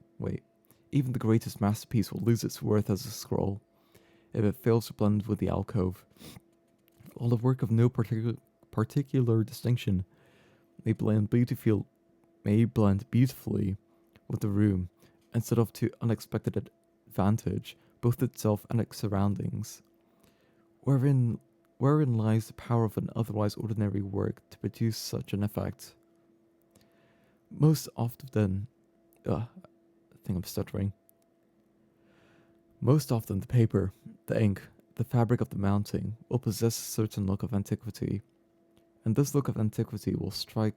Even the greatest masterpiece will lose its worth as a scroll if it fails to blend with the alcove. While a work of no particular distinction may blend beautifully with the room, instead of to unexpected advantage both itself and its surroundings. Wherein lies the power of an otherwise ordinary work to produce such an effect? Most often the paper, the ink, the fabric of the mounting will possess a certain look of antiquity, and this look of antiquity will strike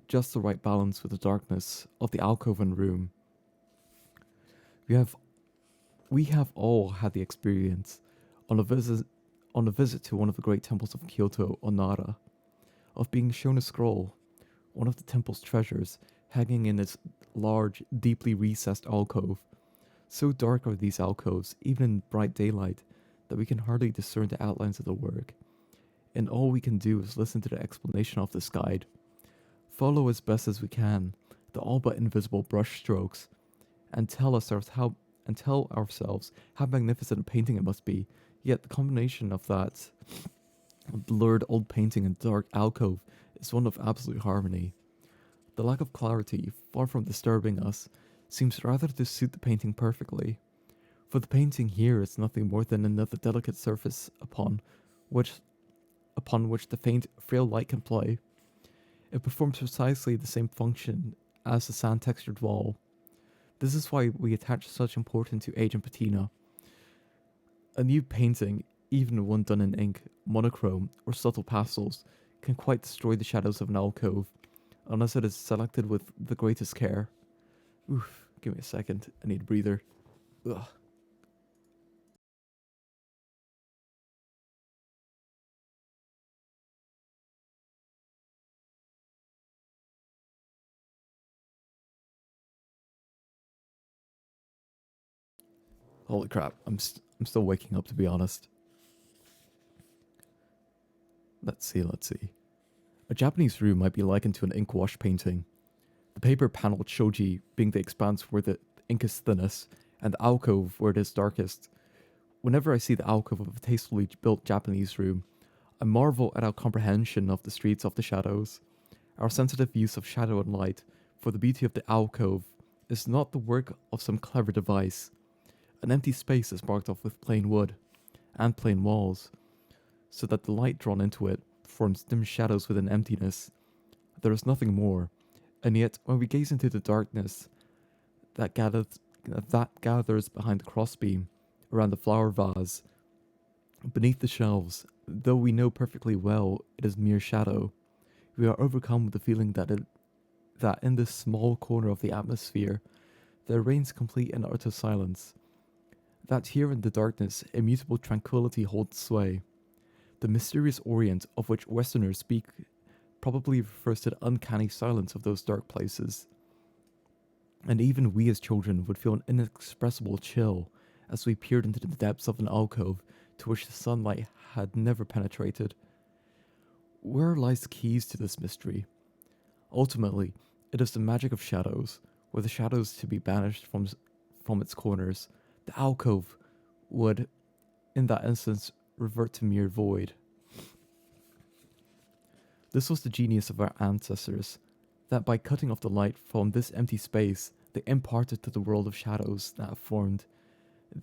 just the right balance with the darkness of the alcove and room. We have all had the experience on a visit to one of the great temples of Kyoto or Nara, of being shown a scroll, one of the temple's treasures, hanging in its large, deeply recessed alcove. So dark are these alcoves, even in bright daylight, that we can hardly discern the outlines of the work, and all we can do is listen to the explanation of this guide, follow as best as we can the all but invisible brush strokes, and tell ourselves how magnificent a painting it must be. Yet the combination of that blurred old painting and dark alcove is one of absolute harmony. The lack of clarity, far from disturbing us, seems rather to suit the painting perfectly. For the painting here is nothing more than another delicate surface which upon which the faint, frail light can play. It performs precisely the same function as the sand textured wall. This is why we attach such importance to age and patina. A new painting, even one done in ink, monochrome, or subtle pastels, can quite destroy the shadows of an alcove, unless it is selected with the greatest care. Oof, give me a second, I need a breather. Ugh. Holy crap, I'm still waking up, to be honest. Let's see. A Japanese room might be likened to an ink wash painting. The paper paneled shoji being the expanse where the ink is thinnest, and the alcove where it is darkest. Whenever I see the alcove of a tastefully built Japanese room, I marvel at our comprehension of the streets of the shadows. Our sensitive use of shadow and light for the beauty of the alcove is not the work of some clever device. An empty space is marked off with plain wood and plain walls, so that the light drawn into it forms dim shadows within emptiness. There is nothing more, and yet when we gaze into the darkness that gathers behind the crossbeam, around the flower vase, beneath the shelves, though we know perfectly well it is mere shadow, we are overcome with the feeling that in this small corner of the atmosphere there reigns complete and utter silence, that here in the darkness immutable tranquility holds sway. The mysterious Orient of which Westerners speak probably refers to the uncanny silence of those dark places. And even we as children would feel an inexpressible chill as we peered into the depths of an alcove to which the sunlight had never penetrated. Where lies the keys to this mystery? Ultimately, it is the magic of shadows, were the shadows to be banished from its corners. The alcove would, in that instance, revert to mere void. This was the genius of our ancestors, that by cutting off the light from this empty space, they imparted to the world of shadows that formed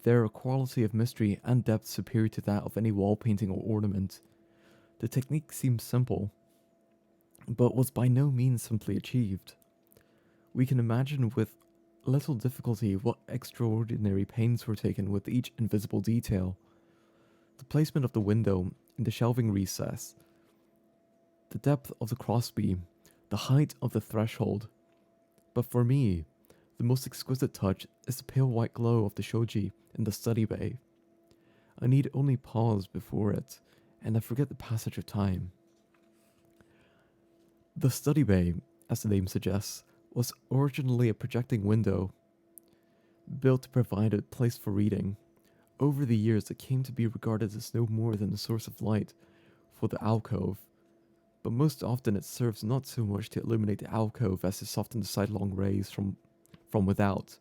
there a quality of mystery and depth superior to that of any wall painting or ornament. The technique seems simple, but was by no means simply achieved. We can imagine with little difficulty what extraordinary pains were taken with each invisible detail. The placement of the window in the shelving recess, the depth of the crossbeam, the height of the threshold. But for me, the most exquisite touch is the pale white glow of the shoji in the study bay. I need only pause before it, and I forget the passage of time. The study bay, as the name suggests, was originally a projecting window, built to provide a place for reading. Over the years, it came to be regarded as no more than a source of light for the alcove, but most often it serves not so much to illuminate the alcove as to soften the sidelong rays from without.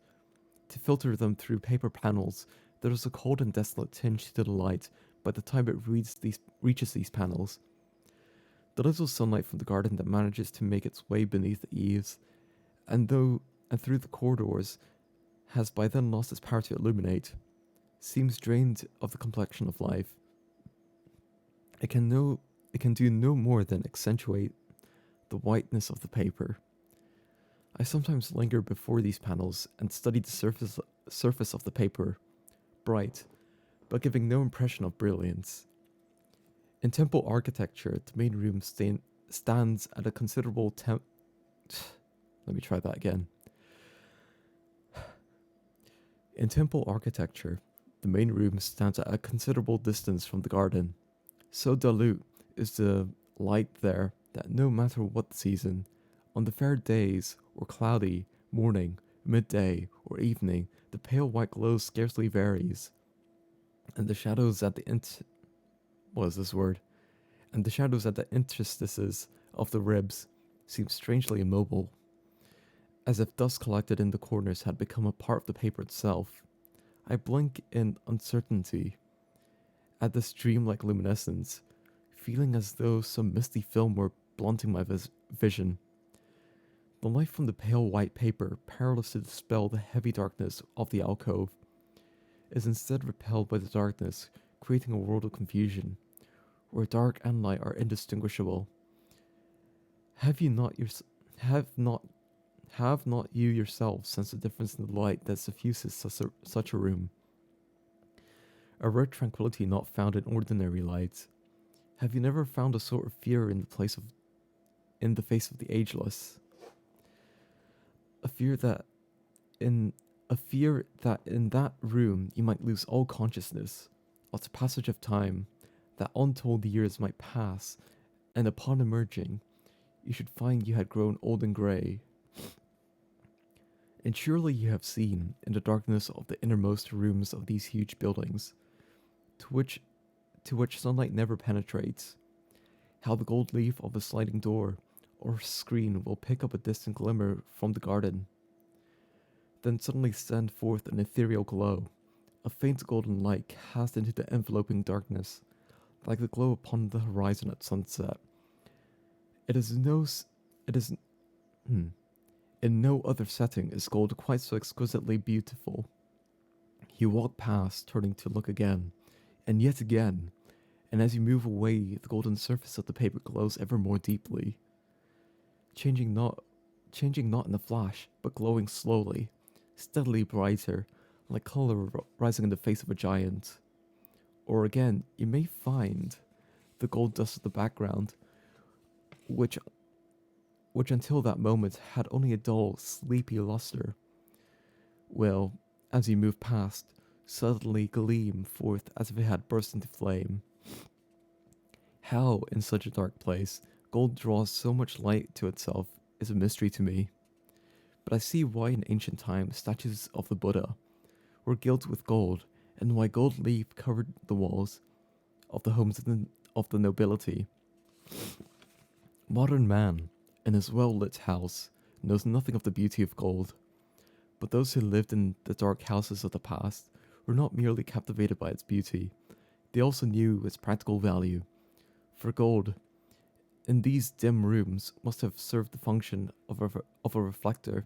To filter them through paper panels, there is a cold and desolate tinge to the light by the time it reaches these panels. The little sunlight from the garden that manages to make its way beneath the eaves, and through the corridors, has by then lost its power to illuminate, seems drained of the complexion of life. It can do no more than accentuate the whiteness of the paper. I sometimes linger before these panels and study the surface of the paper, bright, but giving no impression of brilliance. In temple architecture, the main room stands at a considerable Let me try that again. In temple architecture, the main room stands at a considerable distance from the garden. So dilute is the light there that no matter what the season, on the fair days or cloudy, morning, midday, or evening, the pale white glow scarcely varies. and the shadows at the what is this word? And the shadows at the interstices of the ribs seemed strangely immobile, as if dust collected in the corners had become a part of the paper itself. I blink in uncertainty at this dreamlike luminescence, feeling as though some misty film were blunting my vision. The light from the pale white paper, powerless to dispel the heavy darkness of the alcove, is instead repelled by the darkness, creating a world of confusion, where dark and light are indistinguishable. Have you not your, have not you yourself sensed the difference in the light that suffuses such a room? A rare tranquility not found in ordinary light. Have you never found a sort of fear in the face of the ageless? A fear that in that room you might lose all consciousness, of the passage of time, that untold years might pass, and upon emerging, you should find you had grown old and grey. And surely you have seen, in the darkness of the innermost rooms of these huge buildings, to which sunlight never penetrates, how the gold leaf of a sliding door or screen will pick up a distant glimmer from the garden, then suddenly send forth an ethereal glow, a faint golden light cast into the enveloping darkness, like the glow upon the horizon at sunset. It is in no other setting is gold quite so exquisitely beautiful. You walk past, turning to look again, and yet again, and as you move away, the golden surface of the paper glows ever more deeply, changing not in a flash, but glowing slowly, steadily brighter, like color rising in the face of a giant. Or again, you may find the gold dust of the background, which until that moment had only a dull, sleepy luster, will, as you move past, suddenly gleam forth as if it had burst into flame. How, in such a dark place, gold draws so much light to itself is a mystery to me. But I see why in ancient times statues of the Buddha were gilt with gold, and why gold leaf covered the walls of the homes of the nobility. Modern man, in his well-lit house, knows nothing of the beauty of gold, but those who lived in the dark houses of the past were not merely captivated by its beauty, they also knew its practical value. For gold, in these dim rooms, must have served the function of a reflector.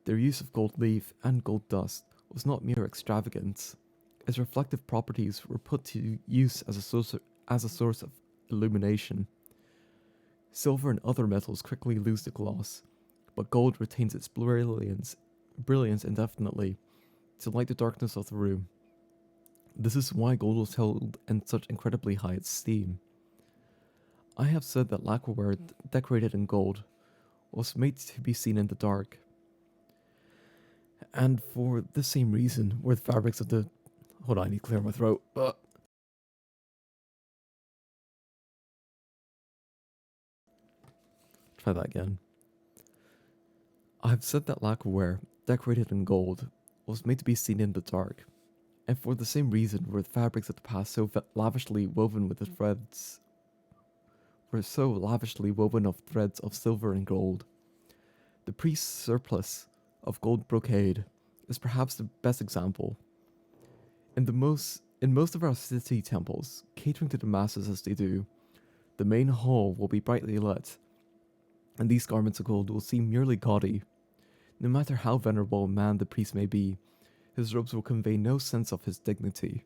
Their use of gold leaf and gold dust was not mere extravagance. Its reflective properties were put to use as a source of illumination. Silver and other metals quickly lose the gloss, but gold retains its brilliance indefinitely, to light the darkness of the room. This is why gold was held in such incredibly high esteem. I have said that lacquerware decorated in gold was made to be seen in the dark. And for the same reason were the fabrics of the... Hold on, I need to clear my throat. Try that again. I have said that lacquerware decorated in gold was made to be seen in the dark. And for the same reason were the fabrics of the past so lavishly woven with the threads were so lavishly woven of threads of silver and gold. The priest's surplice of gold brocade is perhaps the best example. In most of our city temples, catering to the masses as they do, the main hall will be brightly lit, and these garments of gold will seem merely gaudy. No matter how venerable a man the priest may be, his robes will convey no sense of his dignity.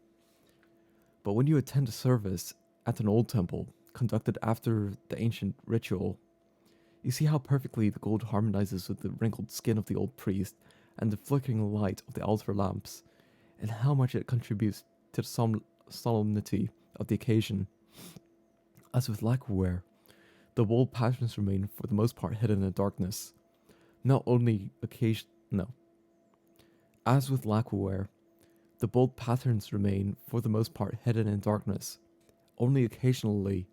But when you attend a service at an old temple, conducted after the ancient ritual, you see how perfectly the gold harmonizes with the wrinkled skin of the old priest and the flickering light of the altar lamps, and how much it contributes to the solemnity of the occasion. As with lacquerware, the bold patterns remain for the most part hidden in darkness. As with lacquerware, the bold patterns remain for the most part hidden in darkness. Only occasionally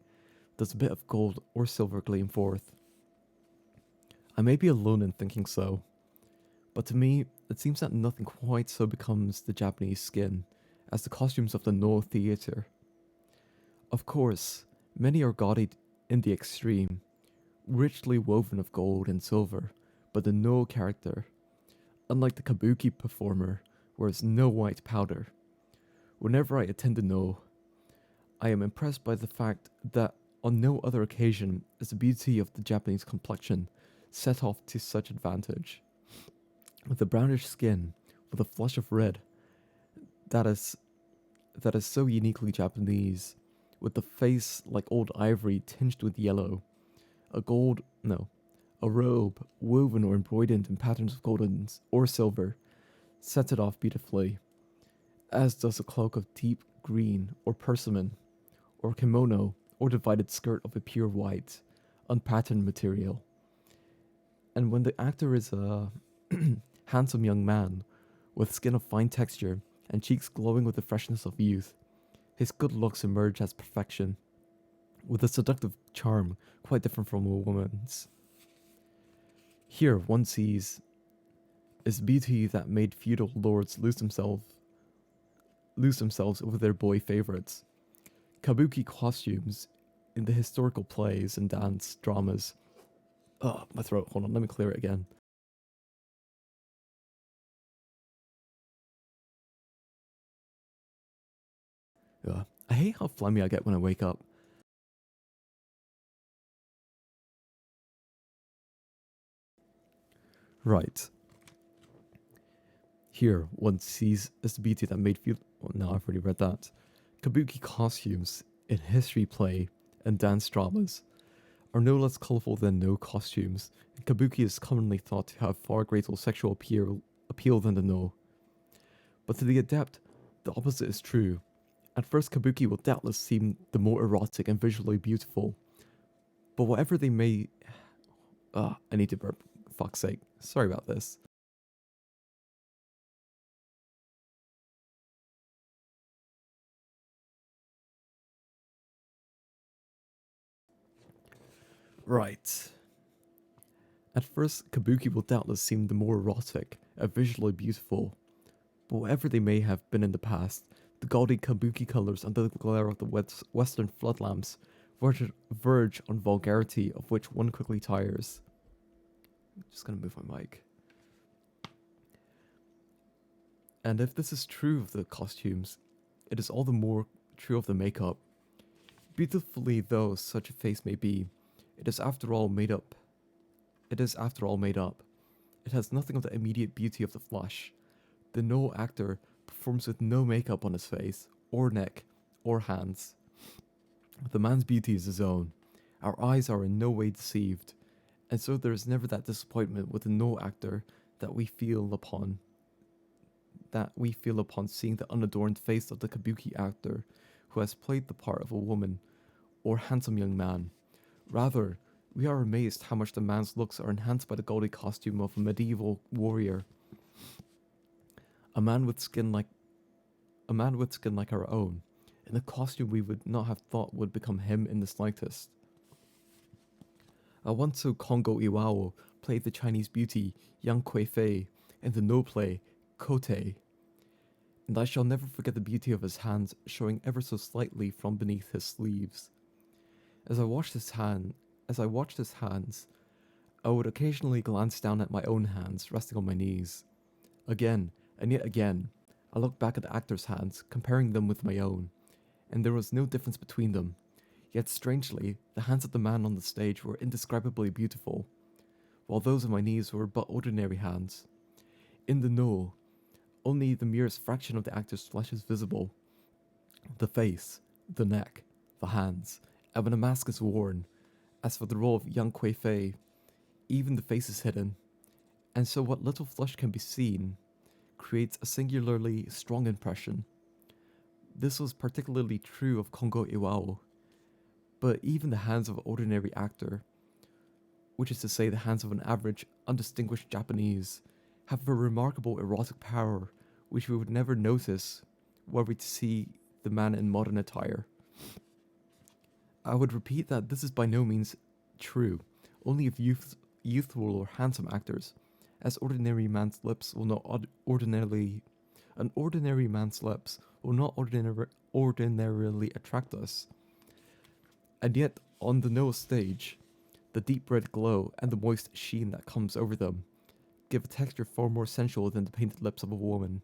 does a bit of gold or silver gleam forth. I may be alone in thinking so, but to me, it seems that nothing quite so becomes the Japanese skin as the costumes of the No theatre. Of course, many are gaudy in the extreme, richly woven of gold and silver, but the No character, unlike the kabuki performer, wears no white powder. Whenever I attend the No, I am impressed by the fact that on no other occasion is the beauty of the Japanese complexion set off to such advantage. With a brownish skin, with a flush of red, that is so uniquely Japanese, with the face like old ivory tinged with yellow, a gold no, a robe woven or embroidered in patterns of gold or silver, sets it off beautifully, as does a cloak of deep green or persimmon, or kimono or divided skirt of a pure white, unpatterned material. And when the actor is a handsome young man, with skin of fine texture and cheeks glowing with the freshness of youth, his good looks emerge as perfection, with a seductive charm quite different from a woman's. Here one sees is beauty that made feudal lords lose themselves over their boy favorites. Kabuki costumes in the historical plays and dance dramas. Oh, my throat. Hold on, let me clear it again. I hate how phlegmy I get when I wake up. Right. Here, one sees is the beauty that made feudal. Well, no, I've already read that. Kabuki costumes in history play and dance dramas are no less colorful than No costumes, and kabuki is commonly thought to have far greater sexual appeal than the No. But to the adept, the opposite is true. At first, kabuki will doubtless seem the more erotic and visually beautiful, but whatever they may... I need to burp. Fuck's sake. Sorry about this. Right. At first, kabuki will doubtless seem the more erotic and visually beautiful, but whatever they may have been in the past, the gaudy kabuki colors under the glare of the western flood lamps verge on vulgarity of which one quickly tires. I'm just gonna move my mic. And if this is true of the costumes, it is all the more true of the makeup. Beautifully though such a face may be, it is after all made up. It is after all made up. It has nothing of the immediate beauty of the flesh. The No actor performs with no makeup on his face, or neck, or hands. The man's beauty is his own. Our eyes are in no way deceived, and so there is never that disappointment with the No actor that we feel upon seeing the unadorned face of the kabuki actor who has played the part of a woman or handsome young man. Rather, we are amazed how much the man's looks are enhanced by the gaudy costume of a medieval warrior. A man with skin like our own, in a costume we would not have thought would become him in the slightest. I once saw Kongo Iwao play the Chinese beauty Yang Fei in the No play Kote, and I shall never forget the beauty of his hands showing ever so slightly from beneath his sleeves. As I watched his hands, I would occasionally glance down at my own hands resting on my knees. Again, and yet again, I looked back at the actor's hands, comparing them with my own, and there was no difference between them. Yet strangely, the hands of the man on the stage were indescribably beautiful, while those of my knees were but ordinary hands. In the No, only the merest fraction of the actor's flesh is visible. The face, the neck, the hands, and when a mask is worn, as for the role of Yang Fei, even the face is hidden, and so what little flesh can be seen creates a singularly strong impression. This was particularly true of Kongo Iwao, but even the hands of an ordinary actor, which is to say the hands of an average, undistinguished Japanese, have a remarkable erotic power which we would never notice were we to see the man in modern attire. I would repeat that this is by no means true, only of youthful or handsome actors, as an ordinary man's lips will will not ordinarily attract us. And yet, on the Noah stage, the deep red glow and the moist sheen that comes over them give a texture far more sensual than the painted lips of a woman.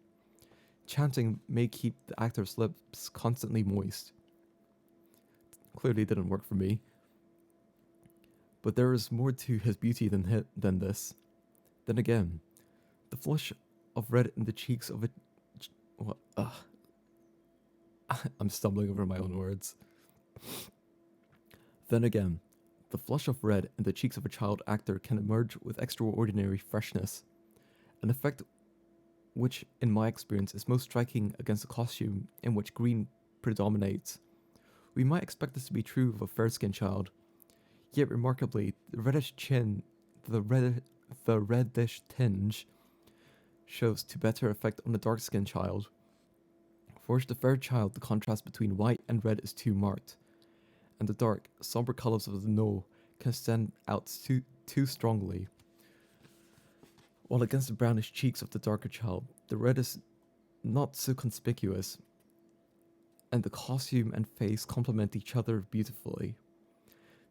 Chanting may keep the actor's lips constantly moist. Clearly didn't work for me. But there is more to his beauty than this. Then again, the flush of red in the cheeks of a... What? I'm stumbling over my own words. Then again, the flush of red in the cheeks of a child actor can emerge with extraordinary freshness, an effect which, in my experience, is most striking against a costume in which green predominates. We might expect this to be true of a fair-skinned child, yet remarkably, the reddish tinge shows to better effect on a dark-skinned child. For the fair child, the contrast between white and red is too marked, and the dark, somber colors of the No can stand out too strongly. While against the brownish cheeks of the darker child, the red is not so conspicuous, and the costume and face complement each other beautifully.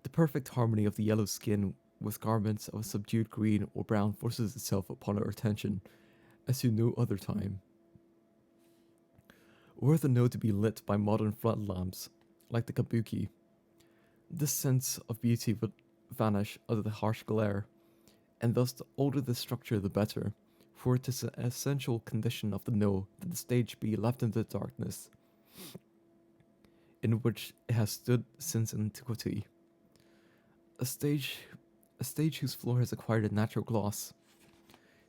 The perfect harmony of the yellow skin with garments of a subdued green or brown forces itself upon our attention, as in no other time. Were the No to be lit by modern floodlamps, like the kabuki, this sense of beauty would vanish under the harsh glare, and thus the older the structure the better, for it is an essential condition of the No that the stage be left in the darkness, in which it has stood since antiquity. A stage whose floor has acquired a natural gloss,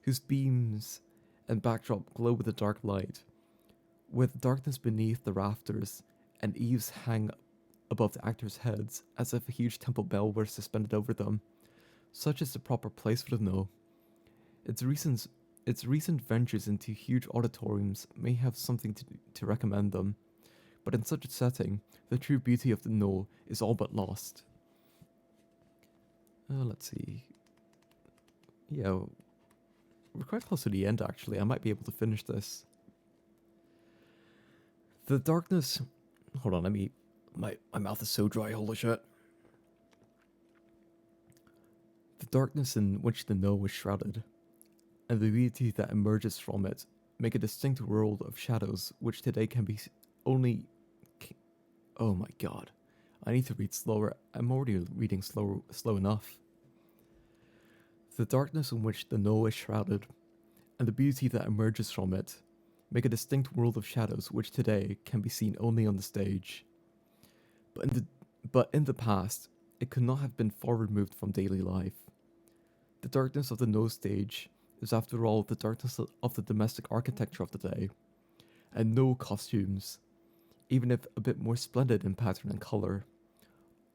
whose beams and backdrop glow with a dark light, with darkness beneath the rafters, and eaves hang above the actors' heads as if a huge temple bell were suspended over them. Such is the proper place for the No. Its recent ventures into huge auditoriums may have something to recommend them, but in such a setting, the true beauty of the No is all but lost. Let's see. Yeah, we're quite close to the end actually. I might be able to finish this. The darkness... Hold on, my mouth is so dry, holy shit. The darkness in which the No was shrouded, and the beauty that emerges from it, make a distinct world of shadows which today can be only... Oh my god. I need to read slower. I'm already reading slow enough. The darkness in which the No is shrouded, and the beauty that emerges from it, make a distinct world of shadows which today can be seen only on the stage. But in the past, it could not have been far removed from daily life. The darkness of the No stage is after all the darkness of the domestic architecture of the day, and No costumes, even if a bit more splendid in pattern and colour,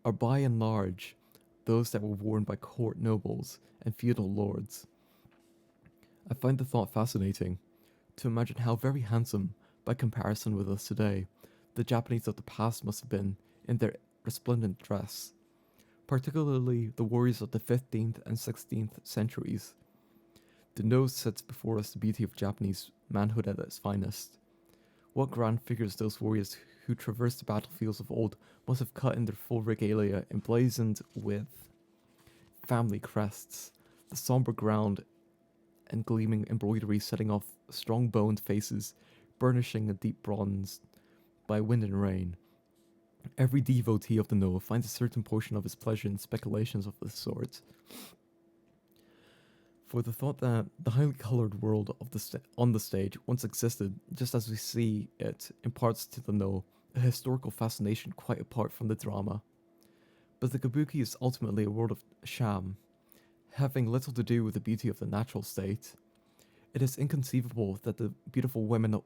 are by and large those that were worn by court nobles and feudal lords. I find the thought fascinating, to imagine how very handsome, by comparison with us today, the Japanese of the past must have been in their resplendent dress, particularly the warriors of the 15th and 16th centuries. The No sets before us the beauty of Japanese manhood at its finest. What grand figures those warriors who traversed the battlefields of old must have cut in their full regalia, emblazoned with family crests, the somber ground and gleaming embroidery setting off strong-boned faces, burnishing a deep bronze by wind and rain. Every devotee of the No finds a certain portion of his pleasure in speculations of this sort. For the thought that the highly coloured world of on the stage once existed, just as we see it, imparts to the No a historical fascination quite apart from the drama. But the kabuki is ultimately a world of sham, having little to do with the beauty of the natural state. It is inconceivable that the beautiful women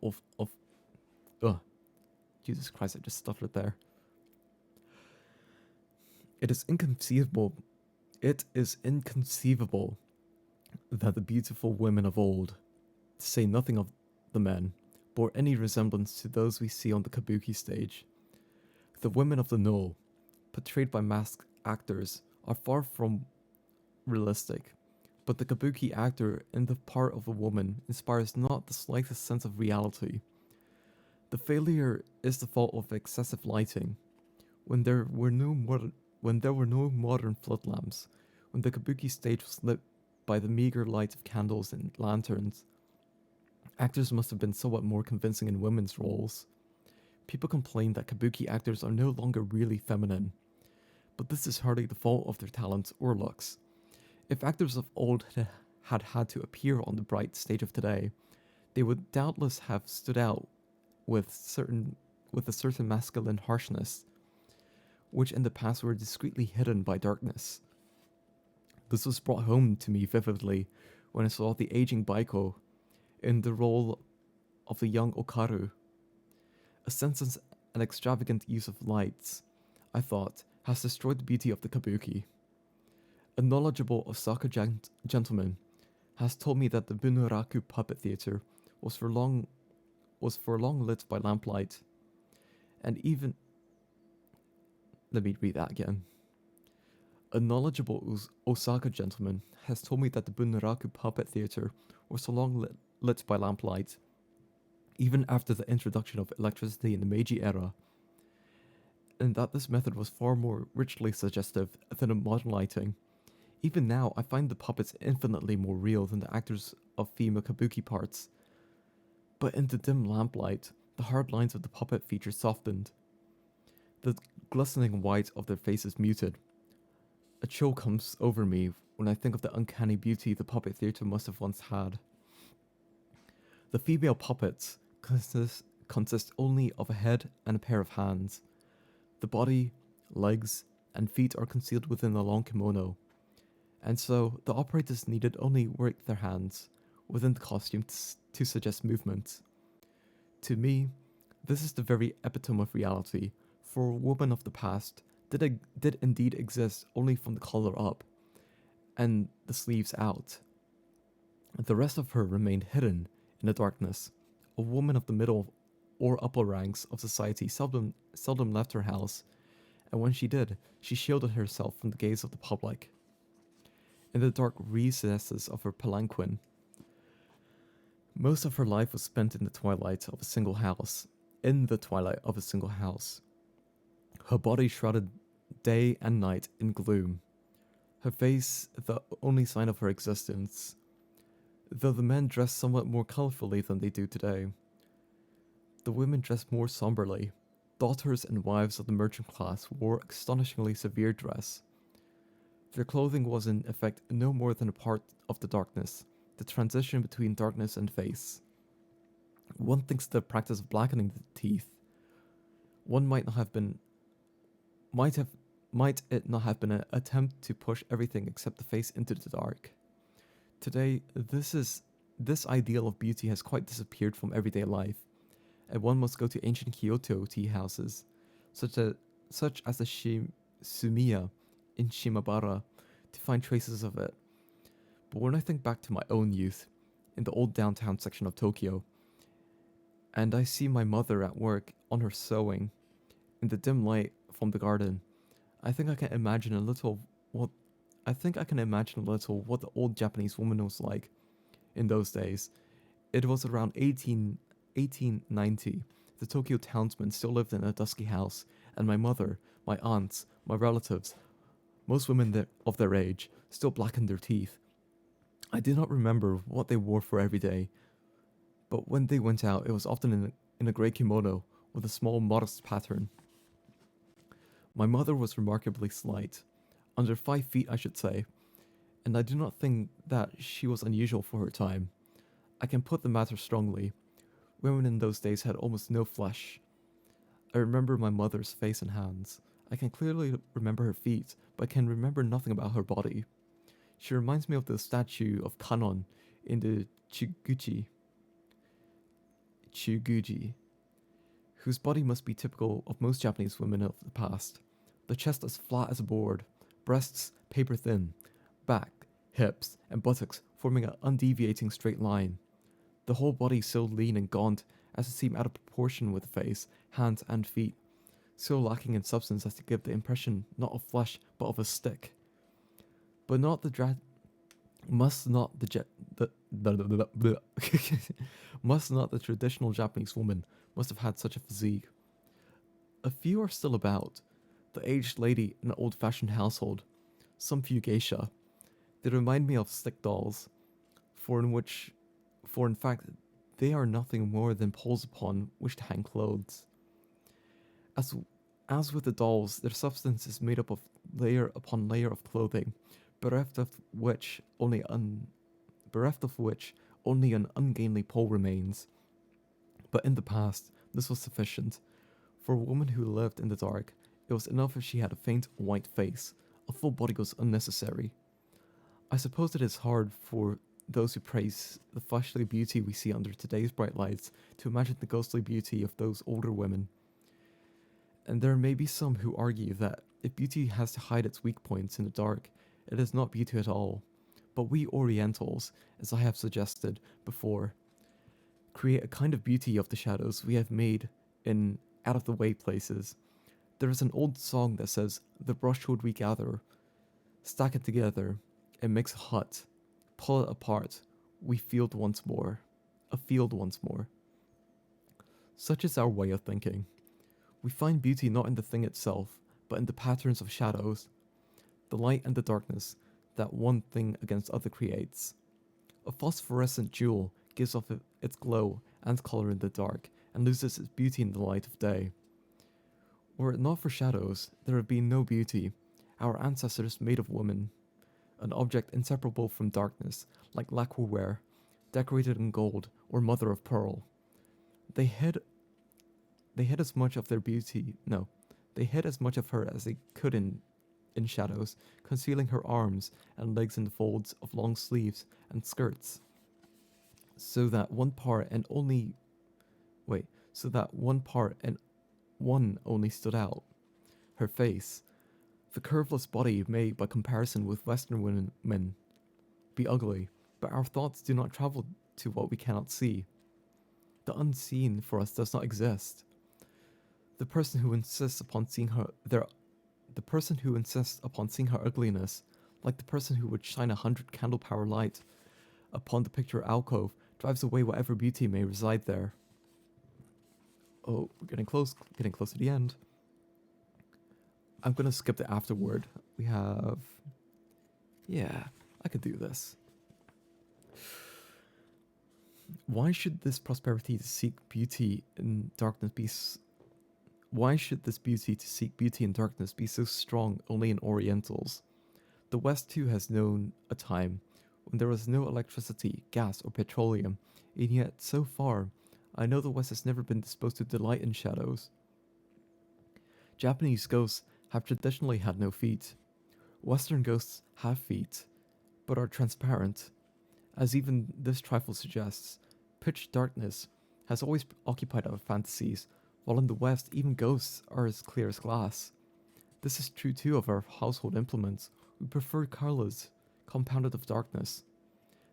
Jesus Christ, I just stuttered there. It is inconceivable that the beautiful women of old, to say nothing of the men, bore any resemblance to those we see on the kabuki stage. The women of the No, portrayed by masked actors, are far from realistic, but the kabuki actor in the part of a woman inspires not the slightest sense of reality. The failure is the fault of excessive lighting. When there were no modern flood lamps, when the kabuki stage was lit by the meager light of candles and lanterns, actors must have been somewhat more convincing in women's roles. People complain that kabuki actors are no longer really feminine, but this is hardly the fault of their talents or looks. If actors of old had to appear on the bright stage of today, they would doubtless have stood out with a certain masculine harshness, which in the past were discreetly hidden by darkness. This was brought home to me vividly when I saw the aging Baiko in the role of the young Okaru. A senseless and extravagant use of lights, I thought, has destroyed the beauty of the kabuki. A knowledgeable Osaka gentleman has told me that the Bunraku puppet theater was for long lit by lamplight, and even let me read that again. A knowledgeable Osaka gentleman has told me that the Bunraku puppet theater was so long lit by lamplight, even after the introduction of electricity in the Meiji era, and that this method was far more richly suggestive than a modern lighting. Even now, I find the puppets infinitely more real than the actors of female kabuki parts. But in the dim lamplight, the hard lines of the puppet features softened. The glistening white of their faces muted. A chill comes over me when I think of the uncanny beauty the puppet theatre must have once had. The female puppets consist only of a head and a pair of hands. The body, legs, and feet are concealed within a long kimono, and so the operators needed only work their hands within the costume to suggest movement. To me, this is the very epitome of reality, for a woman of the past did indeed exist only from the collar up and the sleeves out. The rest of her remained hidden in the darkness. A woman of the middle or upper ranks of society seldom left her house, and when she did, she shielded herself from the gaze of the public. In the dark recesses of her palanquin, most of her life was spent in the twilight of a single house. Her body shrouded day and night in gloom. Her face the only sign of her existence, though the men dressed somewhat more colorfully than they do today. The women dressed more somberly. Daughters and wives of the merchant class wore astonishingly severe dress. Their clothing was in effect no more than a part of the darkness, the transition between darkness and face. One thinks the practice of blackening the teeth. One might it not have been an attempt to push everything except the face into the dark? Today, this ideal of beauty has quite disappeared from everyday life, and one must go to ancient Kyoto tea houses, such as the Sumiya in Shimabara, to find traces of it. But when I think back to my own youth, in the old downtown section of Tokyo, and I see my mother at work on her sewing, in the dim light from the garden, I think I can imagine a little what the old Japanese woman was like in those days. It was around 1890. The Tokyo townsmen still lived in a dusky house, and my mother, my aunts, my relatives, most women of their age, still blackened their teeth. I do not remember what they wore for every day, but when they went out, it was often in a grey kimono with a small modest pattern. My mother was remarkably slight, under 5 feet I should say, and I do not think that she was unusual for her time. I can put the matter strongly. Women in those days had almost no flesh. I remember my mother's face and hands. I can clearly remember her feet, but I can remember nothing about her body. She reminds me of the statue of Kannon in the Chuguji, whose body must be typical of most Japanese women of the past. The chest as flat as a board, breasts paper thin, back, hips, and buttocks forming an undeviating straight line. The whole body so lean and gaunt as to seem out of proportion with the face, hands, and feet, so lacking in substance as to give the impression not of flesh but of a stick. But not the Must not the must not the traditional Japanese woman must have had such a physique? A few are still about. The aged lady in an old-fashioned household, some few geisha. They remind me of stick dolls, for in which, for in fact, they are nothing more than poles upon which to hang clothes. As as with the dolls, their substance is made up of layer upon layer of clothing, bereft of which only un, bereft of which only an ungainly pole remains. But in the past, this was sufficient. For a woman who lived in the dark, it was enough if she had a faint white face. A full body was unnecessary. I suppose it is hard for those who praise the fleshly beauty we see under today's bright lights to imagine the ghostly beauty of those older women. And there may be some who argue that if beauty has to hide its weak points in the dark, it is not beauty at all. But we Orientals, as I have suggested before, create a kind of beauty of the shadows we have made in out of the way places. There is an old song that says, "The brushwood we gather, stack it together, and makes a hut. Pull it apart, we field once more. A field once more." Such is our way of thinking. We find beauty not in the thing itself, but in the patterns of shadows, the light and the darkness that one thing against other creates. A phosphorescent jewel gives off its glow and color in the dark and loses its beauty in the light of day. Were it not for shadows, there would be no beauty. Our ancestors made of woman an object inseparable from darkness, like lacquerware, decorated in gold or mother of pearl. They hid they hid as much of their beauty no. They hid as much of her as they could in shadows, concealing her arms and legs in the folds of long sleeves and skirts, so that one part and only wait, so that one part and one only stood out. Her face. The curveless body may, by comparison with Western women, be ugly, but our thoughts do not travel to what we cannot see. The unseen for us does not exist. The person who insists upon seeing the person who insists upon seeing her ugliness, like the person who would shine 100 candle power light upon the picture alcove, drives away whatever beauty may reside there. Oh, we're getting close to the end. I'm gonna skip the afterword. We have, yeah, I could do this. Why should this prosperity to seek beauty in darkness be? Why should this beauty to seek beauty in darkness be so strong only in Orientals? The West too has known a time when there was no electricity, gas, or petroleum, and yet so far, I know the West has never been disposed to delight in shadows. Japanese ghosts have traditionally had no feet. Western ghosts have feet, but are transparent. As even this trifle suggests, pitch darkness has always occupied our fantasies, while in the West even ghosts are as clear as glass. This is true too of our household implements. We prefer colors compounded of darkness.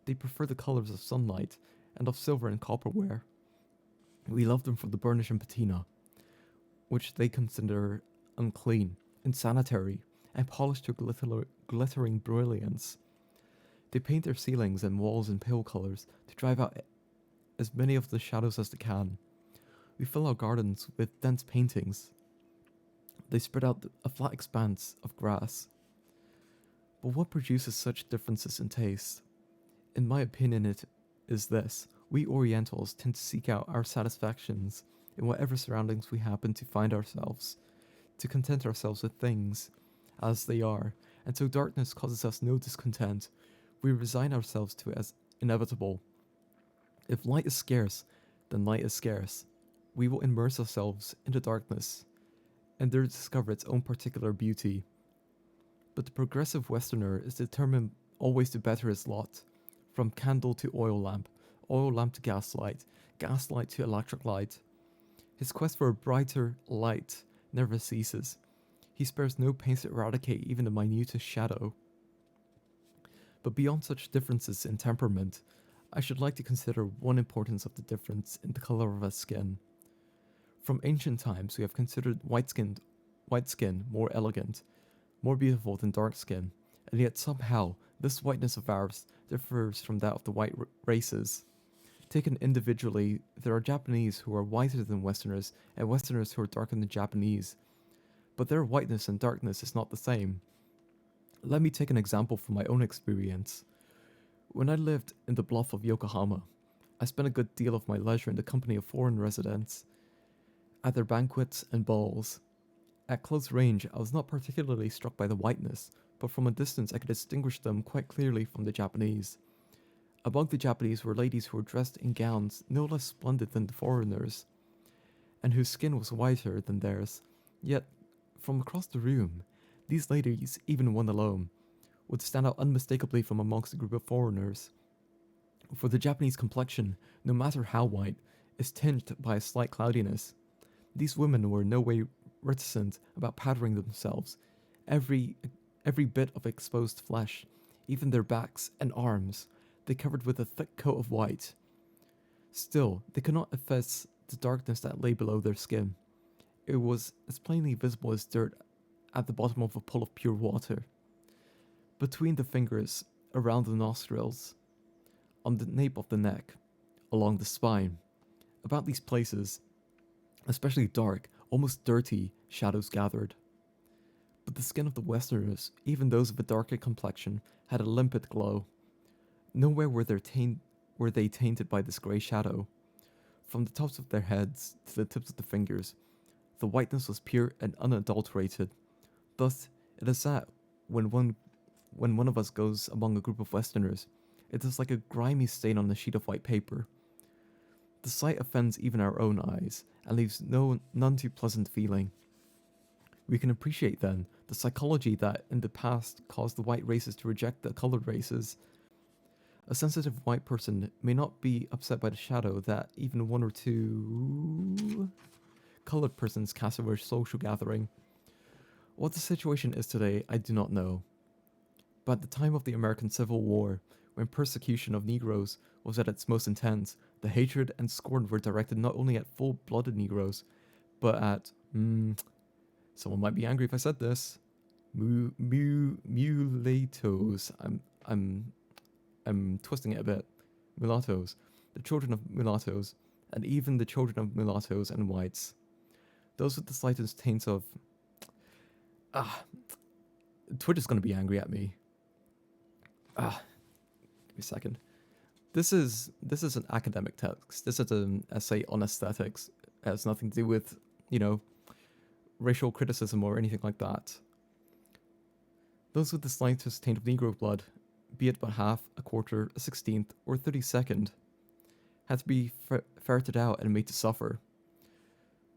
They prefer the colors of sunlight and of silver and copperware. We love them for the burnish and patina, which they consider unclean, insanitary, and polished to glittering brilliance. They paint their ceilings and walls in pale colors to drive out as many of the shadows as they can. We fill our gardens with dense paintings. They spread out a flat expanse of grass. But what produces such differences in taste? In my opinion, it is this. We Orientals tend to seek out our satisfactions in whatever surroundings we happen to find ourselves, to content ourselves with things as they are, and so darkness causes us no discontent. We resign ourselves to it as inevitable. If light is scarce, then light is scarce. We will immerse ourselves in the darkness, and there discover its own particular beauty. But the progressive Westerner is determined always to better his lot, from candle to oil lamp to gaslight to electric light. His quest for a brighter light never ceases. He spares no pains to eradicate even the minutest shadow. But beyond such differences in temperament, I should like to consider one importance of the difference in the color of our skin. From ancient times, we have considered white skin more elegant, more beautiful than dark skin, and yet somehow this whiteness of ours differs from that of the white races. Taken individually, there are Japanese who are whiter than Westerners and Westerners who are darker than Japanese, but their whiteness and darkness is not the same. Let me take an example from my own experience. When I lived in the bluff of Yokohama, I spent a good deal of my leisure in the company of foreign residents, at their banquets and balls. At close range, I was not particularly struck by the whiteness, but from a distance I could distinguish them quite clearly from the Japanese. Among the Japanese were ladies who were dressed in gowns no less splendid than the foreigners, and whose skin was whiter than theirs. Yet, from across the room, these ladies, even one alone, would stand out unmistakably from amongst a group of foreigners. For the Japanese complexion, no matter how white, is tinged by a slight cloudiness. These women were no way reticent about powdering themselves. Every bit of exposed flesh, even their backs and arms, they covered with a thick coat of white. Still, they could not efface the darkness that lay below their skin. It was as plainly visible as dirt at the bottom of a pool of pure water. Between the fingers, around the nostrils, on the nape of the neck, along the spine, about these places, especially dark, almost dirty, shadows gathered. But the skin of the Westerners, even those of a darker complexion, had a limpid glow. Nowhere were they tainted by this grey shadow. From the tops of their heads to the tips of the fingers, the whiteness was pure and unadulterated. Thus, it is that when one of us goes among a group of Westerners, it is like a grimy stain on a sheet of white paper. The sight offends even our own eyes, and leaves none too pleasant feeling. We can appreciate, then, the psychology that in the past caused the white races to reject the colored races. A sensitive white person may not be upset by the shadow that even one or two colored persons cast over a social gathering. What the situation is today, I do not know. But at the time of the American Civil War, when persecution of Negroes was at its most intense, the hatred and scorn were directed not only at full-blooded Negroes, but at, someone might be angry if I said this, mulattoes. I'm twisting it a bit. Mulattoes, the children of mulattoes, and even the children of mulattoes and whites. Those with the slightest taints of... Twitter's gonna be angry at me. Give me a second. This is an academic text. This is an essay on aesthetics. It has nothing to do with, racial criticism or anything like that. Those with the slightest taint of Negro blood, be it but half, a quarter, a 16th, or 32nd, had to be ferreted out and made to suffer.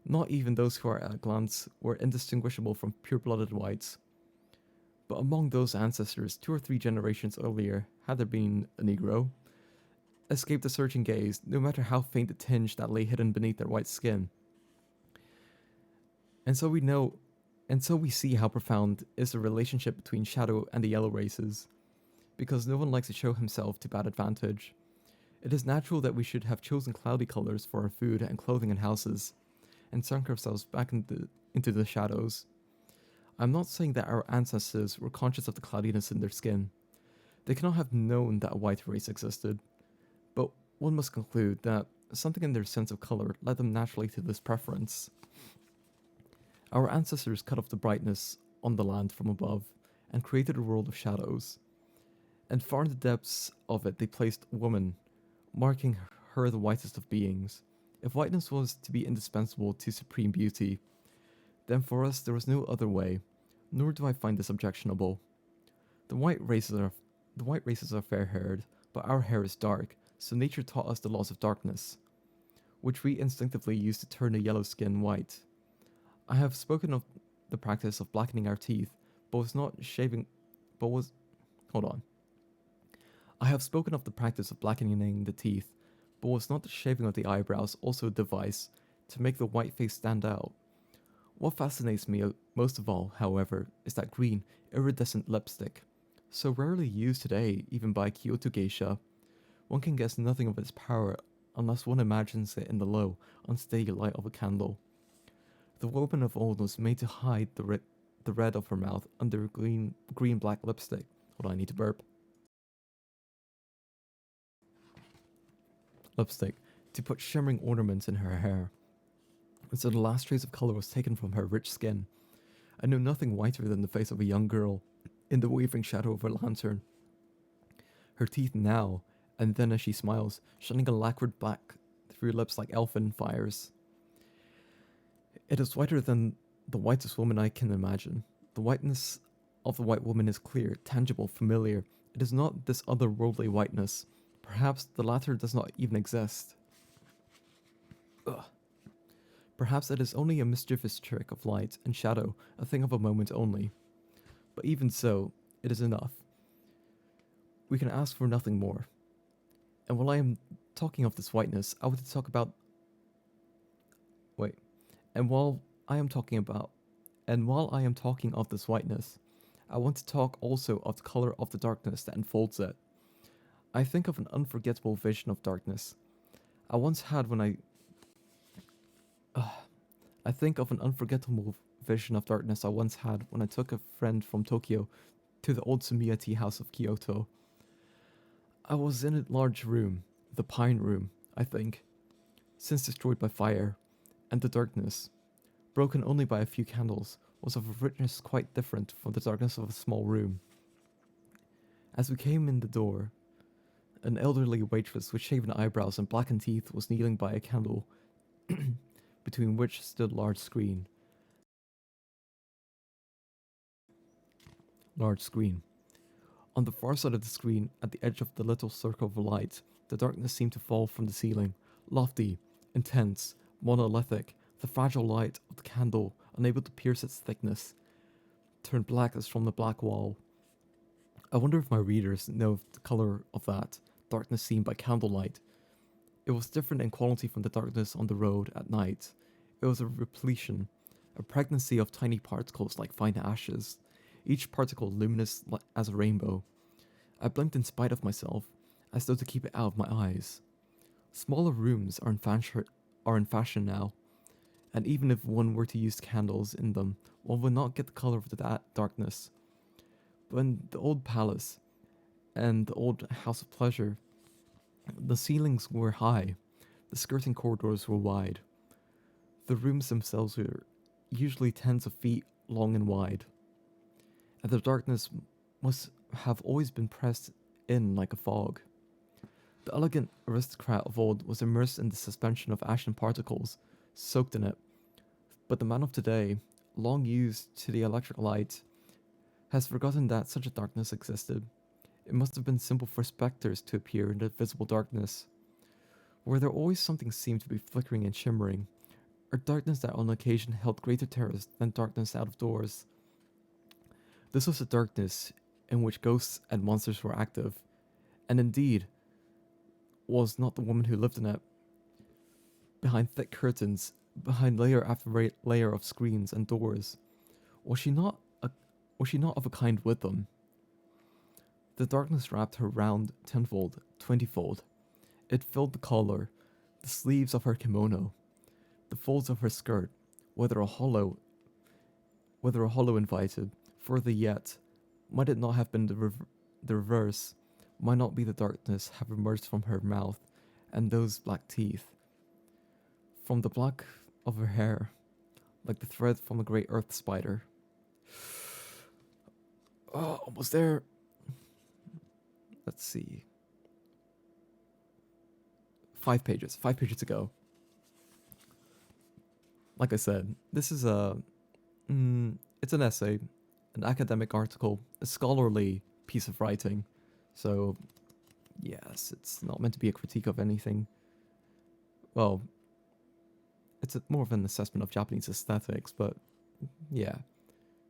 Not even those who are at a glance were indistinguishable from pure-blooded whites. But among those ancestors, 2 or 3 generations earlier, had there been a Negro, escaped the searching gaze, no matter how faint the tinge that lay hidden beneath their white skin. And so we see how profound is the relationship between shadow and the yellow races, because no one likes to show himself to bad advantage. It is natural that we should have chosen cloudy colors for our food and clothing and houses, and sunk ourselves back into the shadows. I'm not saying that our ancestors were conscious of the cloudiness in their skin. They cannot have known that a white race existed, but one must conclude that something in their sense of color led them naturally to this preference. Our ancestors cut off the brightness on the land from above and created a world of shadows. And far in the depths of it they placed woman, marking her the whitest of beings. If whiteness was to be indispensable to supreme beauty, then for us there was no other way, nor do I find this objectionable. The white races are fair-haired, but our hair is dark, so nature taught us the laws of darkness, which we instinctively use to turn a yellow skin white. I have spoken of the practice of blackening our teeth, I have spoken of the practice of blackening the teeth, but was not the shaving of the eyebrows also a device to make the white face stand out? What fascinates me most of all, however, is that green, iridescent lipstick, so rarely used today even by Kyoto geisha. One can guess nothing of its power unless one imagines it in the low, unsteady light of a candle. The woman of old was made to hide the red of her mouth under green-black lipstick. Hold on, I need to burp. lipstick to put shimmering ornaments in her hair, and so the last trace of color was taken from her rich skin. I knew nothing whiter than the face of a young girl in the wavering shadow of a lantern. Her teeth now, and then as she smiles, shining a lacquered black through lips like elfin fires. It is whiter than the whitest woman I can imagine. The whiteness of the white woman is clear, tangible, familiar. It is not this otherworldly whiteness. Perhaps the latter does not even exist. Ugh. Perhaps it is only a mischievous trick of light and shadow, a thing of a moment only. But even so, it is enough. We can ask for nothing more. And while I am talking of this whiteness, I want to talk about... Wait. And while I am talking of this whiteness, I want to talk also of the color of the darkness that enfolds it. I think of an unforgettable vision of darkness I once had when I think of an unforgettable vision of darkness I once had when I took a friend from Tokyo to the old Sumiya tea house of Kyoto. I was in a large room, the Pine Room, I think, since destroyed by fire, and the darkness, broken only by a few candles, was of a richness quite different from the darkness of a small room. As we came in the door, an elderly waitress with shaven eyebrows and blackened teeth was kneeling by a candle, between which stood a large screen. On the far side of the screen, at the edge of the little circle of light, the darkness seemed to fall from the ceiling, lofty, intense, monolithic. The fragile light of the candle, unable to pierce its thickness, turned black as from the black wall. I wonder if my readers know the color of that darkness seen by candlelight. It was different in quality from the darkness on the road at night. It was a repletion, a pregnancy of tiny particles like fine ashes, each particle luminous as a rainbow. I blinked in spite of myself, as though to keep it out of my eyes. Smaller rooms are in fashion now, and even if one were to use candles in them, one would not get the color of that darkness. But in the old palace and the old house of pleasure, the ceilings were high, the skirting corridors were wide. The rooms themselves were usually tens of feet long and wide, and the darkness must have always been pressed in like a fog. The elegant aristocrat of old was immersed in the suspension of ashen particles, soaked in it. But the man of today, long used to the electric light, has forgotten that such a darkness existed. It must have been simple for spectres to appear in the visible darkness, where there always something seemed to be flickering and shimmering, or darkness that on occasion held greater terrors than darkness out of doors. This was a darkness in which ghosts and monsters were active, and indeed was not the woman who lived in it. Behind thick curtains, behind layer after layer of screens and doors, was she not of a kind with them? The darkness wrapped her round tenfold, 20-fold. It filled the collar, the sleeves of her kimono, the folds of her skirt, whether a hollow invited. Further yet, might it not have been the reverse? Might not be the darkness have emerged from her mouth and those black teeth, from the black of her hair, like the thread from a great earth spider? Oh, almost there. Let's see. 5 pages to go. Like I said, this is it's an essay, an academic article, a scholarly piece of writing. So, yes, it's not meant to be a critique of anything. Well, it's more of an assessment of Japanese aesthetics, but yeah.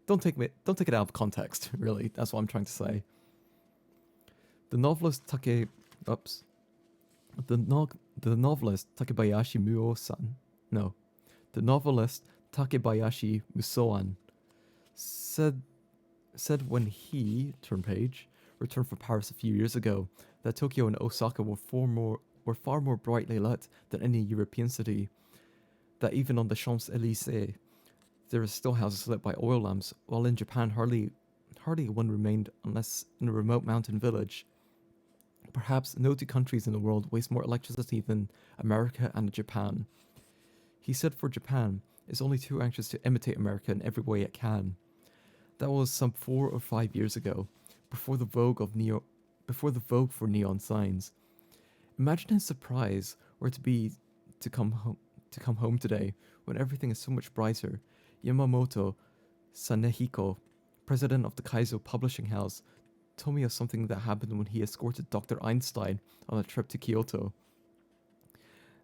Don't take it out of context, really. That's what I'm trying to say. The novelist Takebayashi Musoan said when he, turn page, returned from Paris a few years ago, that Tokyo and Osaka were far more brightly lit than any European city. That even on the Champs-Élysées, there are still houses lit by oil lamps, while in Japan hardly one remained unless in a remote mountain village. Perhaps no two countries in the world waste more electricity than America and Japan. He said for Japan is only too anxious to imitate America in every way it can. That was some 4 or 5 years ago, before the before the vogue for neon signs. Imagine his surprise were to be to come home today when everything is so much brighter. Yamamoto Sanehiko, president of the Kaizo Publishing House, told me of something that happened when he escorted Dr. Einstein on a trip to Kyoto.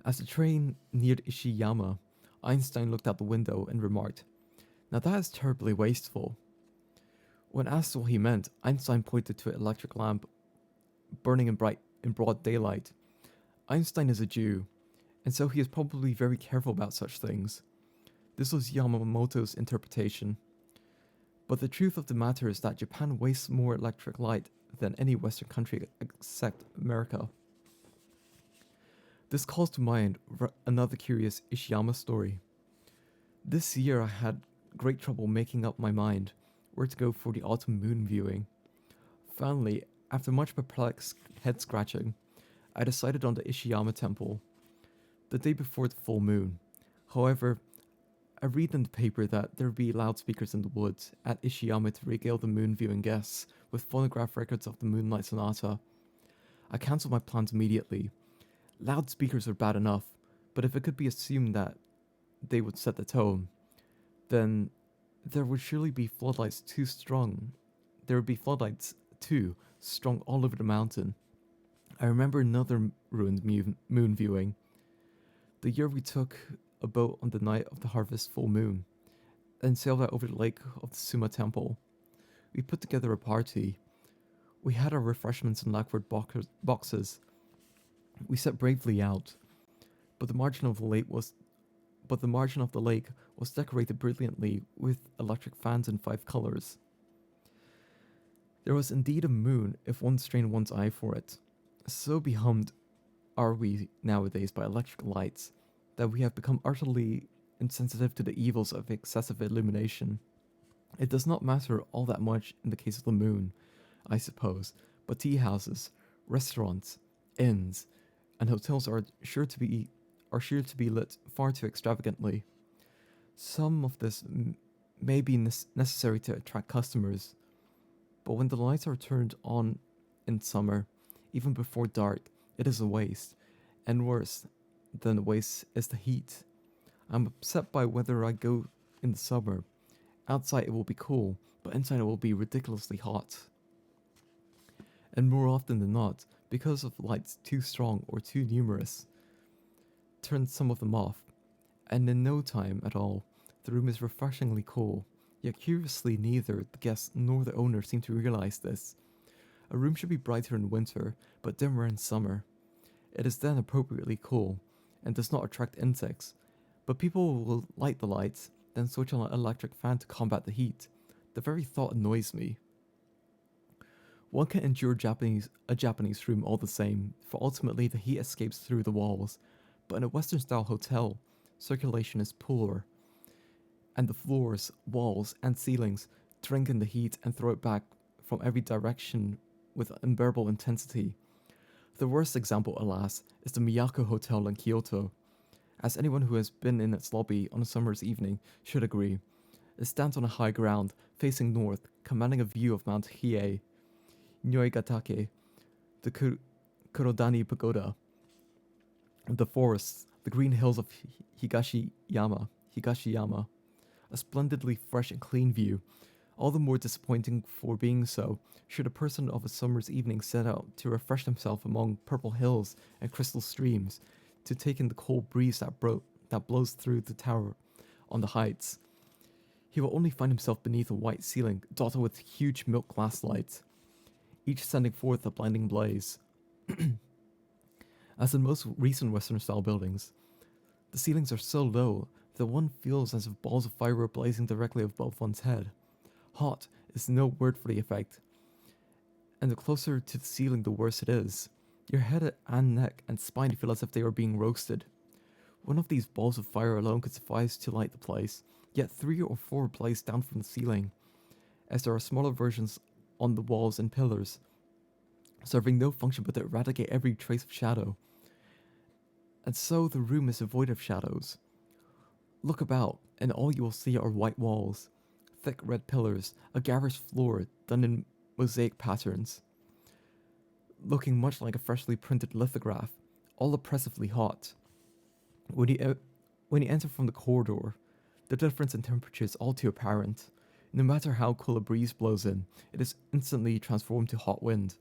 As the train neared Ishiyama, Einstein looked out the window and remarked, "Now that is terribly wasteful." When asked what he meant, Einstein pointed to an electric lamp burning in broad daylight. Einstein is a Jew, and so he is probably very careful about such things. This was Yamamoto's interpretation. But the truth of the matter is that Japan wastes more electric light than any Western country except America. This calls to mind another curious Ishiyama story. This year I had great trouble making up my mind where to go for the autumn moon viewing. Finally, after much perplexed head scratching, I decided on the Ishiyama temple, the day before the full moon. However, I read in the paper that there would be loudspeakers in the woods at Ishiyama to regale the moon viewing guests with phonograph records of the Moonlight Sonata. I cancelled my plans immediately. Loudspeakers are bad enough, but if it could be assumed that they would set the tone, then there would surely be floodlights too strong. There would be floodlights too strung all over the mountain. I remember another ruined moon viewing. The year we took a boat on the night of the harvest full moon, and sailed out over the lake of the Suma Temple. We put together a party. We had our refreshments in lacquered boxes. We set bravely out, but the margin of the lake was decorated brilliantly with electric fans in 5 colors. There was indeed a moon if one strained one's eye for it. So behummed are we nowadays by electric lights that we have become utterly insensitive to the evils of excessive illumination. It does not matter all that much in the case of the moon, I suppose, but tea houses, restaurants, inns, and hotels are sure to be lit far too extravagantly. Some of this may be necessary to attract customers, but when the lights are turned on in summer, even before dark, it is a waste, and worse than the waste is the heat. I'm upset by whether I go in the summer. Outside it will be cool, but inside it will be ridiculously hot. And more often than not, because of lights too strong or too numerous, turn some of them off, and in no time at all, the room is refreshingly cool. Yet curiously, neither the guests nor the owner seem to realize this. A room should be brighter in winter, but dimmer in summer. It is then appropriately cool, and does not attract insects. But people will light the lights, then switch on an electric fan to combat the heat. The very thought annoys me. One can endure a Japanese room all the same, for ultimately the heat escapes through the walls, but in a Western-style hotel, circulation is poor, and the floors, walls, and ceilings drink in the heat and throw it back from every direction with unbearable intensity. The worst example, alas, is the Miyako Hotel in Kyoto. As anyone who has been in its lobby on a summer's evening should agree, it stands on a high ground, facing north, commanding a view of Mount Hiei, Nyoigatake, the Kurodani Pagoda, the forests, the green hills of Higashiyama, a splendidly fresh and clean view, all the more disappointing for being so, should a person of a summer's evening set out to refresh himself among purple hills and crystal streams, to take in the cold breeze that blows through the tower on the heights. He will only find himself beneath a white ceiling dotted with huge milk glass lights, each sending forth a blinding blaze. As in most recent Western-style buildings, the ceilings are so low that one feels as if balls of fire were blazing directly above one's head. Hot is no word for the effect, and the closer to the ceiling the worse it is. Your head and neck and spine feel as if they are being roasted. One of these balls of fire alone could suffice to light the place, yet 3 or 4 blaze down from the ceiling, as there are smaller versions on the walls and pillars. serving no function but to eradicate every trace of shadow. And so the room is devoid of shadows. Look about, and all you will see are white walls, thick red pillars, a garish floor done in mosaic patterns, looking much like a freshly printed lithograph, all oppressively hot. When you enter from the corridor, the difference in temperature is all too apparent. No matter how cool a breeze blows in, it is instantly transformed to hot wind.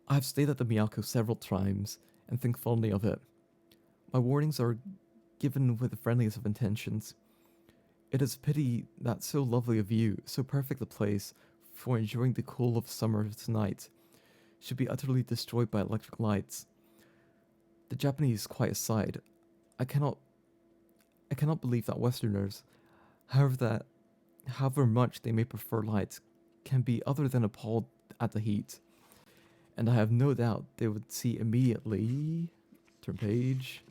I have stayed at the Miyako several times and think fondly of it. My warnings are given with the friendliest of intentions. It is a pity that so lovely a view, so perfect a place for enjoying the cool of summer tonight, should be utterly destroyed by electric lights. The Japanese quite aside, I cannot believe that Westerners, however much they may prefer lights, can be other than appalled at the heat. And I have no doubt they would see immediately, turn page,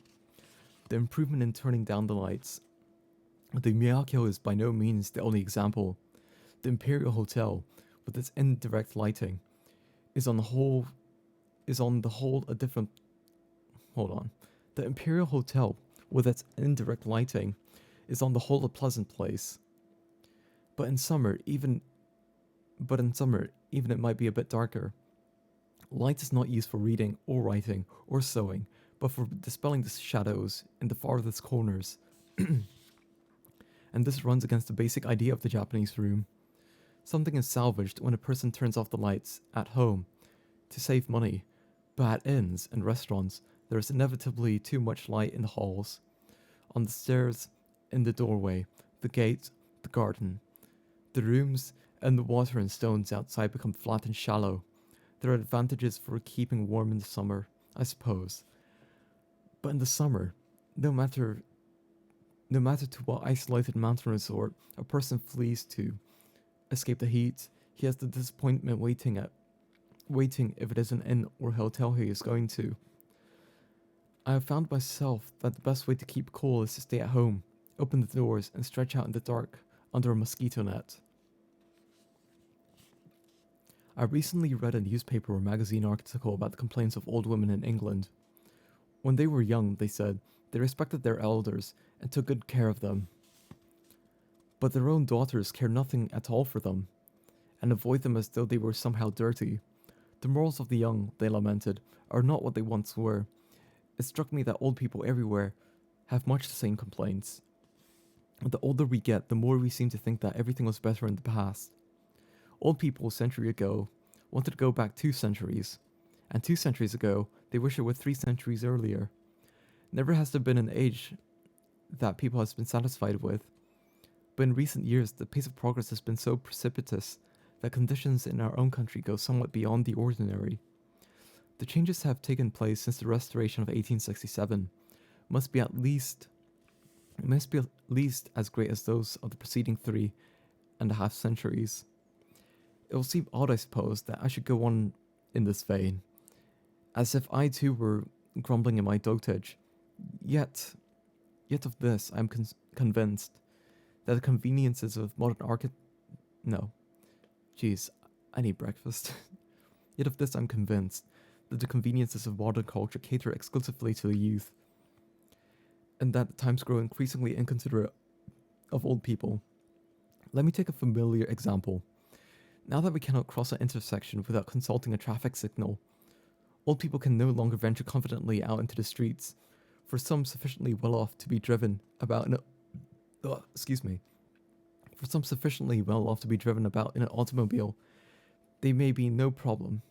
the improvement in turning down the lights. The Miyako is by no means the only example. The Imperial Hotel, with its indirect lighting, is on the whole a different. Hold on. The Imperial Hotel, with its indirect lighting, is on the whole a pleasant place. But in summer, even it might be a bit darker. Light is not used for reading or writing or sewing, but for dispelling the shadows in the farthest corners. And this runs against the basic idea of the Japanese room. Something is salvaged when a person turns off the lights at home to save money, but at inns and restaurants, there is inevitably too much light in the halls, on the stairs, in the doorway, the gate, the garden. The rooms and the water and stones outside become flat and shallow. There are advantages for keeping warm in the summer, I suppose. But in the summer, no matter to what isolated mountain resort a person flees to escape the heat, he has the disappointment waiting if it is an inn or hotel he is going to. I have found myself that the best way to keep cool is to stay at home, open the doors, and stretch out in the dark under a mosquito net. I recently read a newspaper or magazine article about the complaints of old women in England. When they were young, they said, they respected their elders and took good care of them. But their own daughters care nothing at all for them, and avoid them as though they were somehow dirty. The morals of the young, they lamented, are not what they once were. It struck me that old people everywhere have much the same complaints. The older we get, the more we seem to think that everything was better in the past. Old people a century ago wanted to go back 2 centuries, and 2 centuries ago they wish it were 3 centuries earlier. Never has there been an age that people has been satisfied with, but in recent years the pace of progress has been so precipitous that conditions in our own country go somewhat beyond the ordinary. The changes have taken place since the restoration of 1867 must be at least as great as those of the preceding 3.5 centuries. It will seem odd, I suppose, that I should go on in this vein, as if I too were grumbling in my dotage. Yet of this I am convinced that the conveniences of modern I need breakfast. Yet of this I'm convinced that the conveniences of modern culture cater exclusively to the youth, and that the times grow increasingly inconsiderate of old people. Let me take a familiar example. Now that we cannot cross an intersection without consulting a traffic signal, old people can no longer venture confidently out into the streets. For some sufficiently well off to be driven about in an automobile, there may be no problem.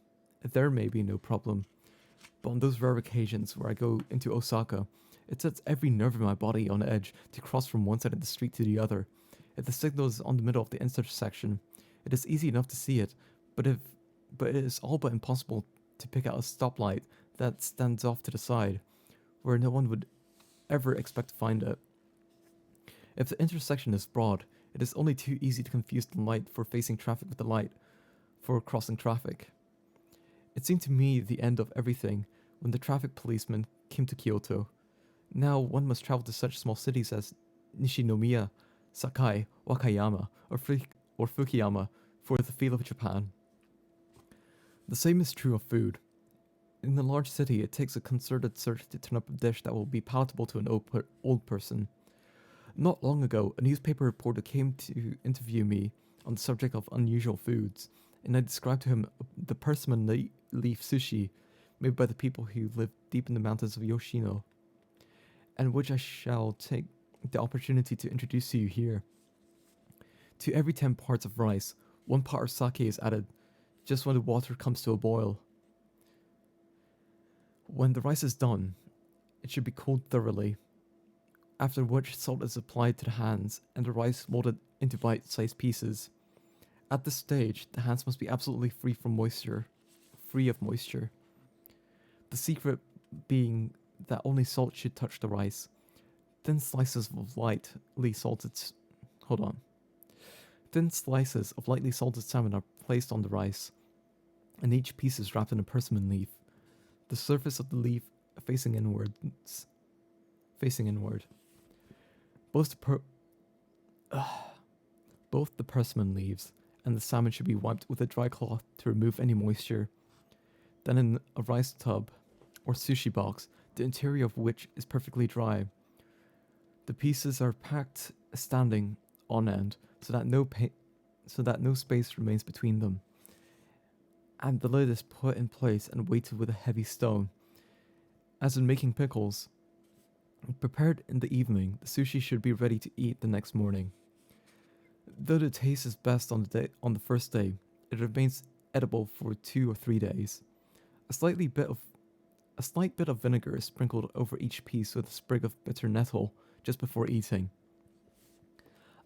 But on those rare occasions where I go into Osaka, it sets every nerve in my body on edge to cross from one side of the street to the other. If the signal is on the middle of the intersection, it is easy enough to see it, but it is all but impossible to pick out a stoplight that stands off to the side, where no one would ever expect to find it. If the intersection is broad, it is only too easy to confuse the light for facing traffic with the light for crossing traffic. It seemed to me the end of everything when the traffic policeman came to Kyoto. Now one must travel to such small cities as Nishinomiya, Sakai, Wakayama, or Fukuyama for the feel of Japan. The same is true of food. In a large city, it takes a concerted search to turn up a dish that will be palatable to an old person. Not long ago, a newspaper reporter came to interview me on the subject of unusual foods, and I described to him the persimmon leaf sushi made by the people who live deep in the mountains of Yoshino, and which I shall take the opportunity to introduce to you here. To every 10 parts of rice, 1 part of sake is added just when the water comes to a boil. When the rice is done, it should be cooled thoroughly, after which salt is applied to the hands and the rice molded into bite-sized pieces. At this stage, the hands must be absolutely free of moisture. The secret being that only salt should touch the rice. Thin slices of lightly salted salmon are placed on the rice, and each piece is wrapped in a persimmon leaf. The surface of the leaf facing inward. Both the persimmon leaves and the salmon should be wiped with a dry cloth to remove any moisture. Then in a rice tub or sushi box, the interior of which is perfectly dry. The pieces are packed standing on end so that no space remains between them. And the lid is put in place and weighted with a heavy stone. As in making pickles, prepared in the evening, the sushi should be ready to eat the next morning. Though the taste is best on the first day, it remains edible for 2 or 3 days. A slight bit of vinegar is sprinkled over each piece with a sprig of bitter nettle just before eating.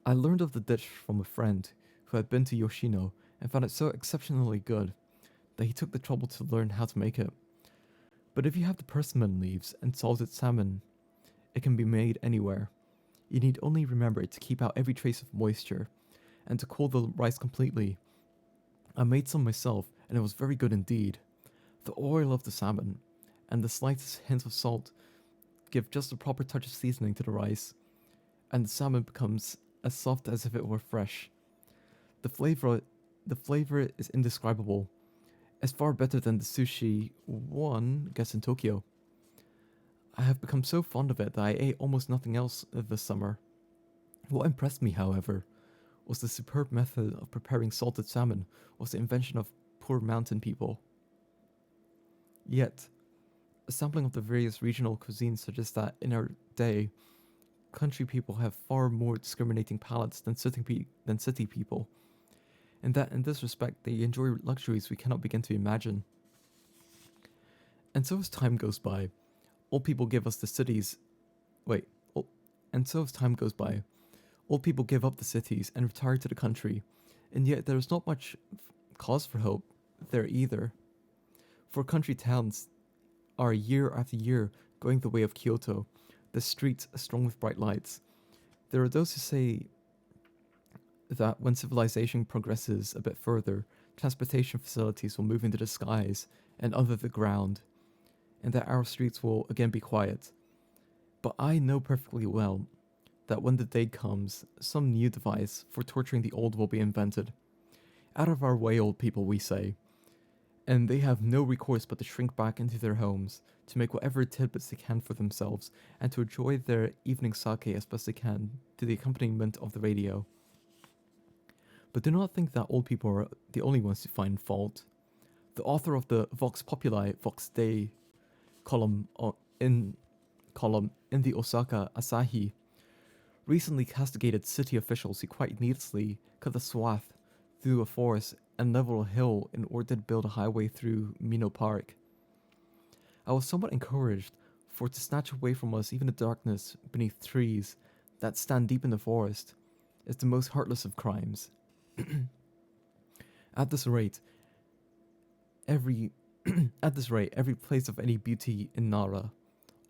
I learned of the dish from a friend who had been to Yoshino and found it so exceptionally good that he took the trouble to learn how to make it. But if you have the persimmon leaves and salted salmon, it can be made anywhere. You need only remember to keep out every trace of moisture and to cool the rice completely. I made some myself and it was very good indeed. The oil of the salmon and the slightest hint of salt give just the proper touch of seasoning to the rice, and the salmon becomes as soft as if it were fresh. The flavor is indescribable. It's far better than the sushi one gets in Tokyo. I have become so fond of it that I ate almost nothing else this summer. What impressed me, however, was the superb method of preparing salted salmon was the invention of poor mountain people. Yet, a sampling of the various regional cuisines suggests that in our day, country people have far more discriminating palates than city people, and that in this respect they enjoy luxuries we cannot begin to imagine. And so as time goes by, old people give up the cities and retire to the country, and yet there is not much cause for hope there either. For country towns are year after year going the way of Kyoto, the streets strung with bright lights. There are those who say that when civilization progresses a bit further, transportation facilities will move into the skies and under the ground, and that our streets will again be quiet. But I know perfectly well that when the day comes, some new device for torturing the old will be invented. Out of our way, old people, we say. And they have no recourse but to shrink back into their homes, to make whatever tidbits they can for themselves, and to enjoy their evening sake as best they can, to the accompaniment of the radio. But do not think that old people are the only ones to find fault. The author of the Vox Populi, Vox Dei column in the Osaka Asahi recently castigated city officials who quite needlessly cut a swath through a forest and level a hill in order to build a highway through Mino Park. I was somewhat encouraged, for to snatch away from us even the darkness beneath trees that stand deep in the forest is the most heartless of crimes. At this rate, every place of any beauty in Nara,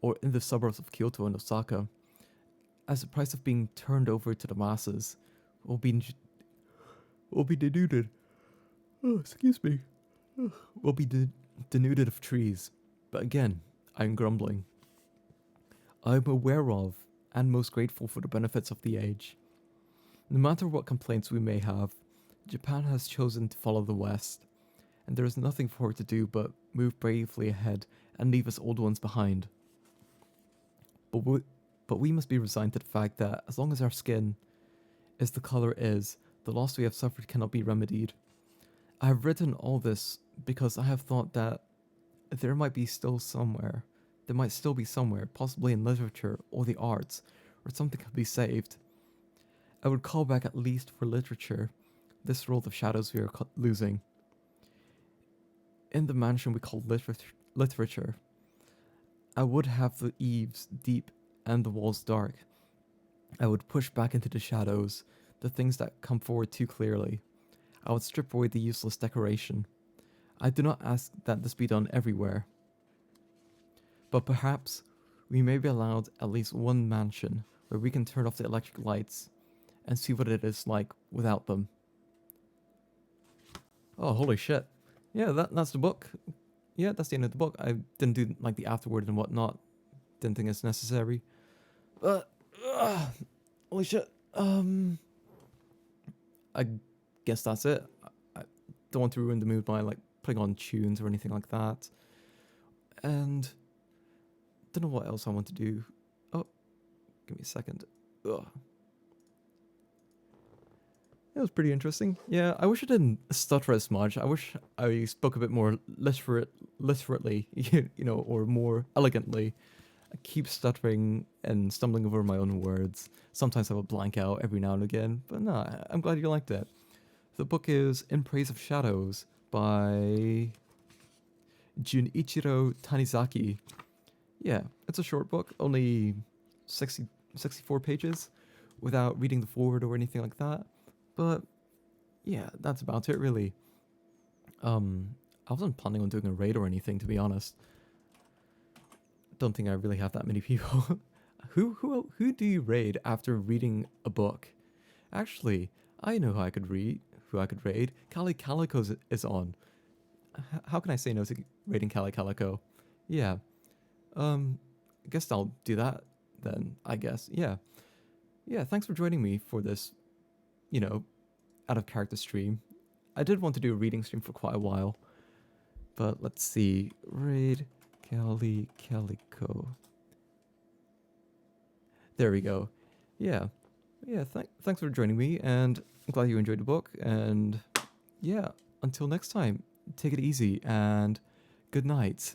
or in the suburbs of Kyoto and Osaka, as the price of being turned over to the masses, will be denuded. Will be denuded of trees. But again, I am grumbling. I am aware of and most grateful for the benefits of the age. No matter what complaints we may have, Japan has chosen to follow the West, and there is nothing for her to do but move bravely ahead and leave us old ones behind. But we must be resigned to the fact that as long as our skin is the color it is, the loss we have suffered cannot be remedied. I have written all this because I have thought that there might still be somewhere, possibly in literature or the arts, where something could be saved. I would call back, at least for literature, this world of shadows we are losing. In the mansion we call literature, I would have the eaves deep and the walls dark. I would push back into the shadows the things that come forward too clearly. I would strip away the useless decoration. I do not ask that this be done everywhere, but perhaps we may be allowed at least one mansion where we can turn off the electric lights and see what it is like without them. Oh, holy shit. Yeah, that's the book. Yeah, that's the end of the book. I didn't do like the afterword and whatnot. Didn't think it's necessary. But holy shit. I guess that's it. I don't want to ruin the mood by like putting on tunes or anything like that. And don't know what else I want to do. Oh, give me a second. Ugh. It was pretty interesting. Yeah, I wish I didn't stutter as much. I wish I spoke a bit more literately, or more elegantly. I keep stuttering and stumbling over my own words. Sometimes I will blank out every now and again, but no, I'm glad you liked it. The book is In Praise of Shadows by Junichiro Tanizaki. Yeah, it's a short book, only 64 pages, without reading the foreword or anything like that. But yeah, that's about it really. I wasn't planning on doing a raid or anything, to be honest. Don't think I really have that many people. Who do you raid after reading a book? Actually, I know who I could raid. Cali Calico is on. How can I say no to raiding Cali Calico? Yeah. I guess I'll do that then, I guess. Yeah. Yeah, thanks for joining me for this, out of character stream. I did want to do a reading stream for quite a while. But let's see. Raid Cali Calico. There we go. Yeah. Yeah, thanks for joining me, and I'm glad you enjoyed the book. And yeah, until next time, take it easy and good night.